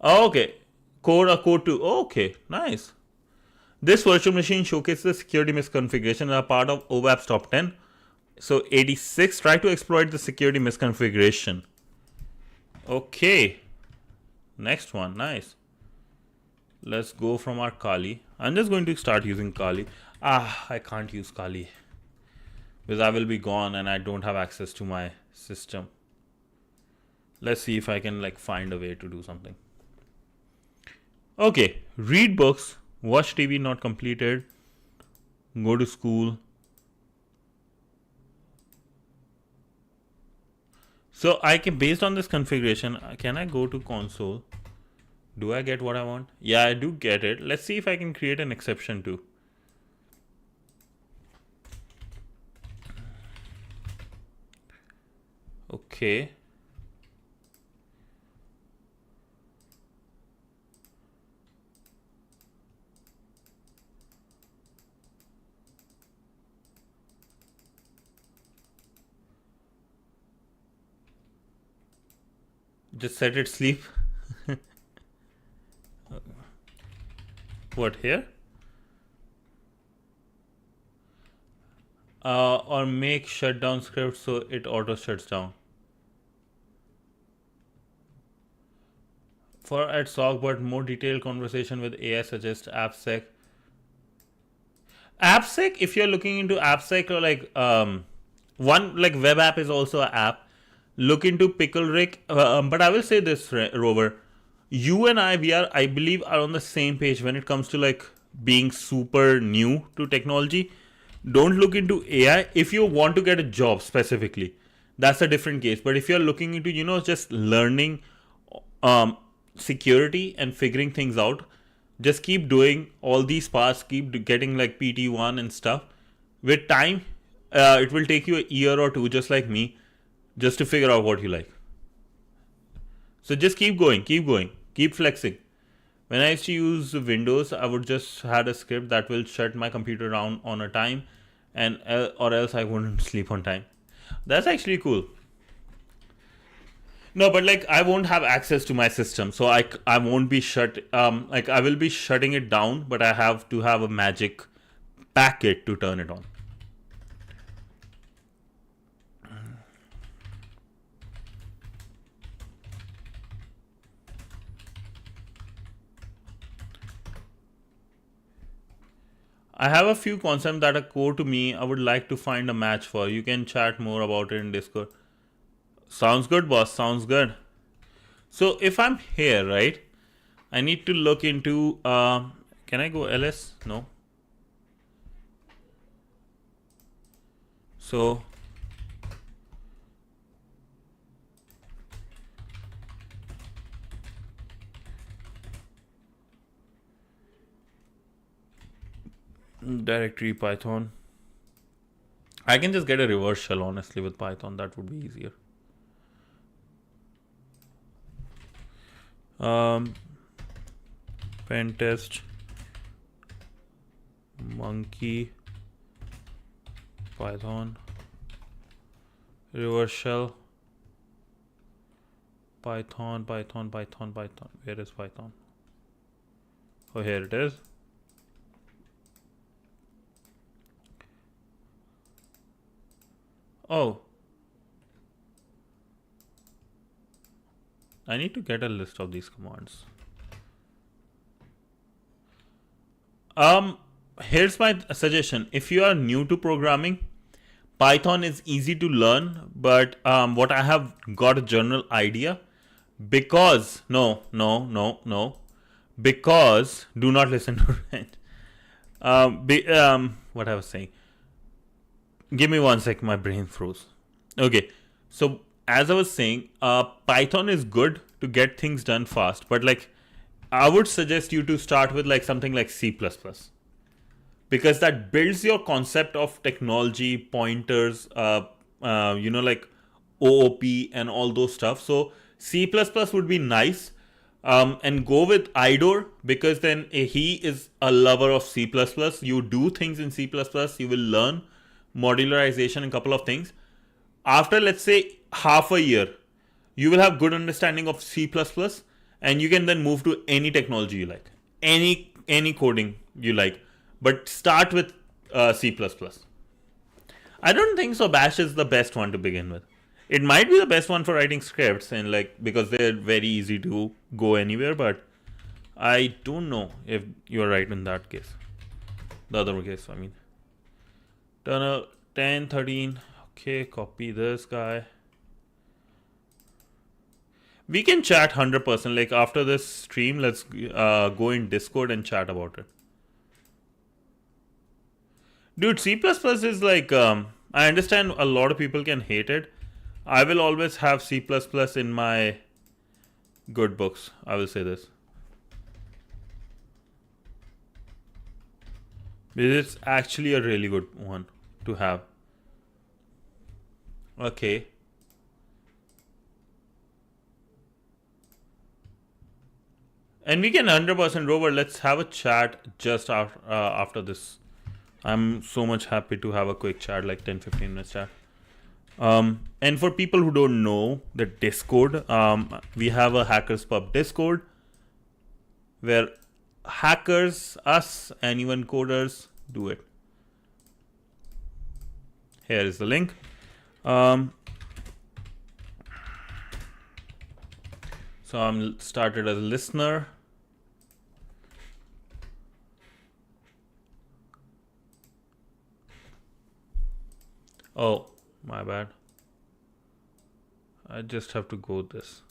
Oh, okay. Code 2. Oh, okay, nice. This virtual machine showcases a security misconfiguration as a part of OWASP top 10 So 86, try to exploit the security misconfiguration. Okay. Next one, nice. Let's go from our Kali. I'm just going to start using Kali. I can't use Kali because I will be gone and I don't have access to my system. Let's see if I can like find a way to do something. Okay, read books, watch TV not completed, go to school. So I can, based on this configuration, can I go to console? Do I get what I want? Yeah, I do get it. Let's see if I can create an exception too. Okay. Just set it sleep. What here? Or make shutdown script so it auto shuts down. For at SOC, but more detailed conversation with AI suggests AppSec. AppSec, if you're looking into AppSec or like one like web app is also an app. Look into PickleRick. But I will say this, Rover. You and I, I believe, are on the same page when it comes to like being super new to technology. Don't look into AI if you want to get a job specifically. That's a different case. But if you're looking into, just learning security and figuring things out, just keep doing all these parts, keep getting like PT1 and stuff. With time, it will take you a year or two, just like me, just to figure out what you like. So just keep going, keep flexing. When I used to use Windows, I would just had a script that will shut my computer down on a time, and or else I wouldn't sleep on time. That's actually cool. No, but like I won't have access to my system, so I won't be shut. Like I will be shutting it down, but I have to have a magic packet to turn it on. I have a few concepts that are core to me. I would like to find a match for. You can chat more about it in Discord. Sounds good, boss. Sounds good. So if I'm here, right, I need to look into. Can I go ls? No. So directory Python. I can just get a reverse shell honestly with Python. That would be easier. Pen test monkey Python reverse shell Python. Where is Python? Oh, here it is. Oh, I need to get a list of these commands. Here's my suggestion. If you are new to programming, Python is easy to learn, but what I have got a general idea. Because because do not listen to it. What I was saying. Give me 1 sec, my brain froze. Okay, so as I was saying, Python is good to get things done fast, but like I would suggest you to start with like something like C++, because that builds your concept of technology, pointers, like OOP and all those stuff. So C++ would be nice. And go with Idor, because then he is a lover of C++. You do things in C++, you will learn modularization and a couple of things. After, let's say, half a year, you will have good understanding of C++, and you can then move to any technology you like, any coding you like, but start with C++. I don't think so. Bash is the best one to begin with. It might be the best one for writing scripts and like because they're very easy to go anywhere, but I don't know if you're right in that case. The other case, I mean. Turn 10, 13. Okay, copy this guy. We can chat 100%. Like after this stream, let's go in Discord and chat about it. Dude, C++ is like, I understand a lot of people can hate it. I will always have C++ in my good books. I will say this. It's actually a really good one to have. Okay. And we can 100% Rover. Let's have a chat just after this. I'm so much happy to have a quick chat, like 10-15 minutes chat. And for people who don't know the Discord, we have a Hackers Pub Discord where hackers, us, and even coders do it. Here is the link. So I'm started as a listener. Oh, my bad. I just have to go this.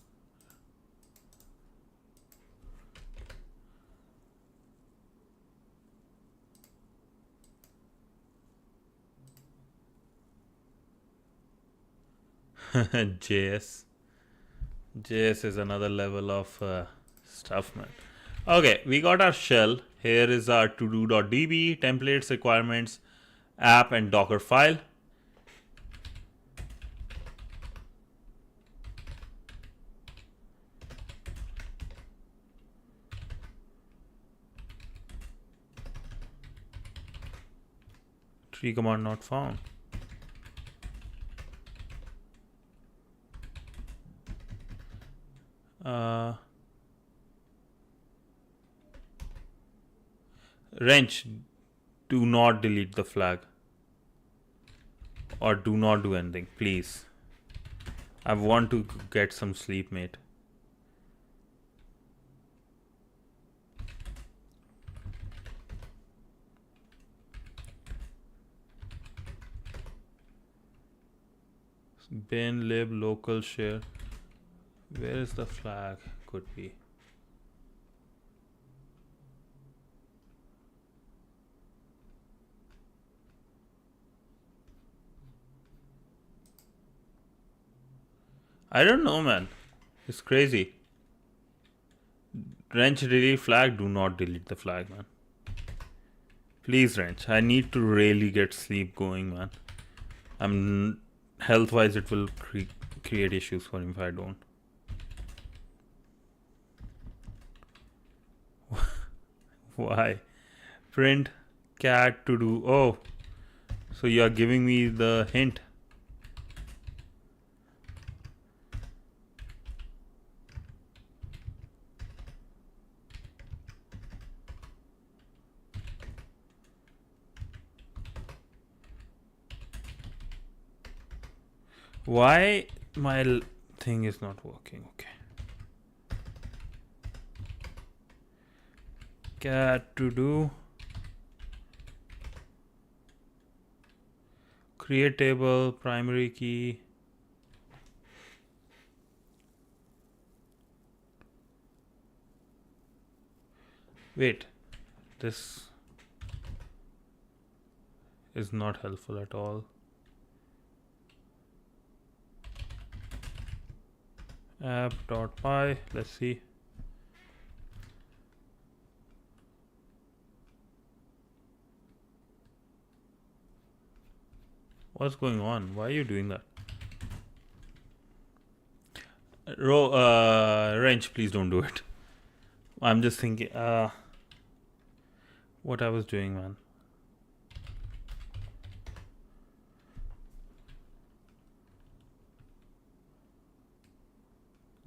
JS. JS is another level of stuff, man. Okay, we got our shell. Here is our todo.db, templates, requirements, app, and Docker file. Tree command not found. Wrench, do not delete the flag. Or do not do anything, please. I want to get some sleep, mate. Bin lib local share. Where is the flag? Could be. I don't know, man. It's crazy. Wrench delete flag. Do not delete the flag, man. Please, Wrench. I need to really get sleep going, man. I'm health-wise, it will create issues for him if I don't. Why? Print cat to do. Oh, so you are giving me the hint. Why my thing is not working? Okay. Cat to do. Create table, primary key. Wait, this is not helpful at all. App.py, let's see. What's going on? Why are you doing that? Wrench, please don't do it. I'm just thinking, what I was doing, man.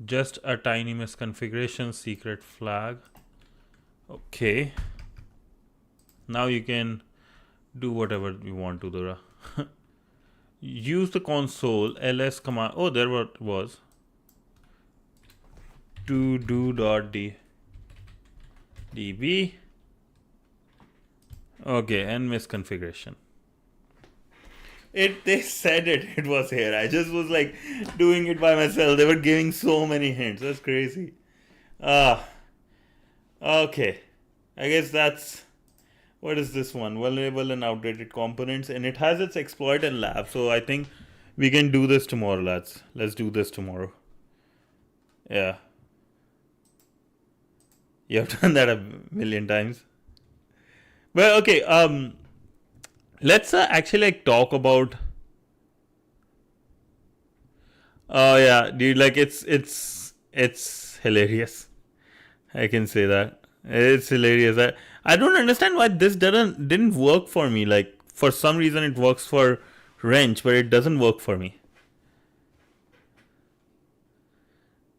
Just a tiny misconfiguration, secret flag. Okay. Now you can do whatever you want to, Dura. use the console ls command. Oh, there what was to do.db. Okay, and misconfiguration. They said it was here. I just was like doing it by myself. They were giving so many hints. That's crazy. Okay. I guess that's what is this one? Vulnerable and outdated components, and it has its exploit and lab. So I think we can do this tomorrow, lads. Let's do this tomorrow. Yeah. You have done that a million times. Well, okay. Let's actually like talk about. Oh yeah, dude. Like it's hilarious. I can say that it's hilarious. I don't understand why this didn't work for me. Like for some reason it works for Wrench, but it doesn't work for me.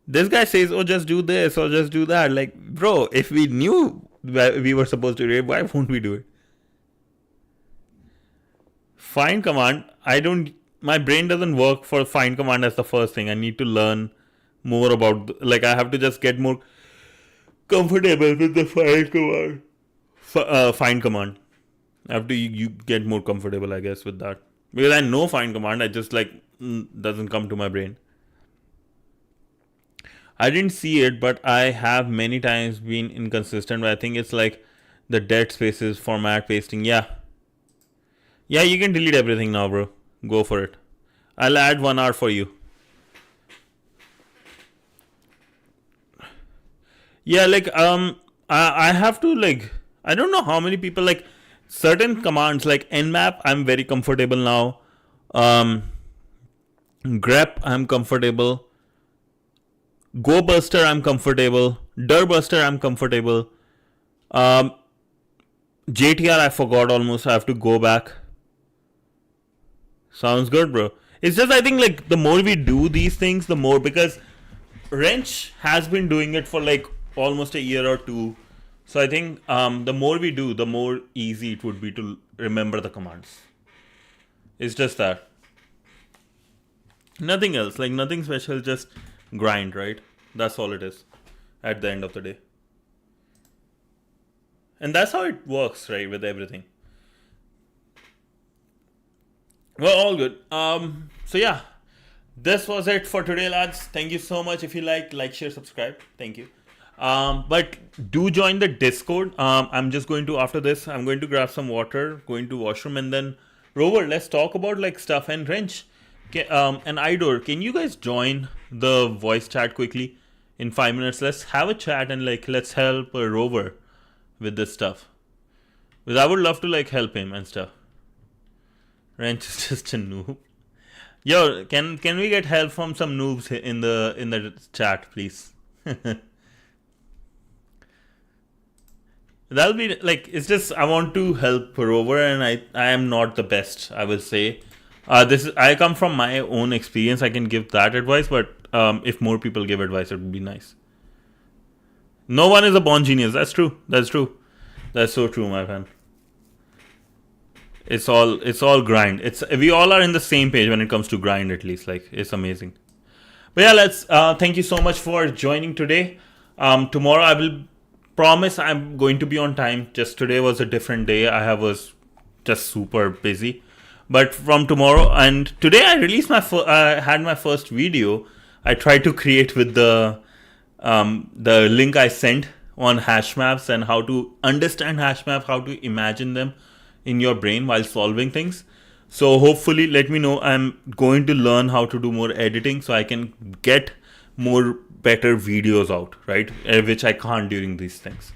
This guy says, "Oh, just do this or just do that." Like, bro, if we knew we were supposed to do it, why won't we do it? Find command. My brain doesn't work for find command as the first thing. I need to learn more about. Like, I have to just get more comfortable with the find command. Find command. I have to you get more comfortable, I guess, with that, because I know find command. I just like doesn't come to my brain. I didn't see it, but I have many times been inconsistent. But I think it's like the dead spaces, format pasting. Yeah, you can delete everything now, bro. Go for it. I'll add 1 hour for you. Yeah, like I have to like I don't know how many people like certain commands like nmap. I'm very comfortable now. Grep I'm comfortable. GoBuster I'm comfortable. Dirbuster I'm comfortable. JTR I forgot almost. I have to go back. Sounds good, bro. It's just I think like the more we do these things, the more, because Wrench has been doing it for like almost a year or two. So I think the more we do, the more easy it would be to remember the commands. It's just that. Nothing else. Like nothing special, just grind, right? That's all it is at the end of the day. And that's how it works, right, with everything. Well, all good. So yeah, this was it for today, lads. Thank you so much. If you like, share, subscribe. Thank you. But do join the Discord. I'm just going to, after this, I'm going to grab some water, going to washroom, and then Rover, let's talk about like stuff. And Wrench, and Idor, can you guys join the voice chat quickly in 5 minutes? Let's have a chat and like let's help Rover with this stuff, because I would love to like help him and stuff. Wrench is just a noob. Yo, can we get help from some noobs in the chat, please? That'll be like, it's just I want to help Rover, and I am not the best, I will say. I come from my own experience. I can give that advice, but if more people give advice, it would be nice. No one is a born genius. That's true. That's so true, my friend. It's all grind. We all are in the same page when it comes to grind, at least. Like, it's amazing. But yeah, let's thank you so much for joining today. Tomorrow I will promise I'm going to be on time. Just today was a different day. I was just super busy. But from tomorrow and today I released I had my first video. I tried to create with the link I sent on hash maps and how to understand hash maps, how to imagine them in your brain while solving things. So hopefully, let me know. I'm going to learn how to do more editing so I can get more better videos out, right? Which I can't during these things.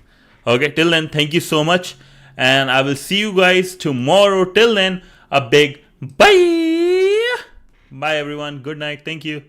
Okay, till then, thank you so much. And I will see you guys tomorrow. Till then, a big bye. Bye everyone. Good night. Thank you.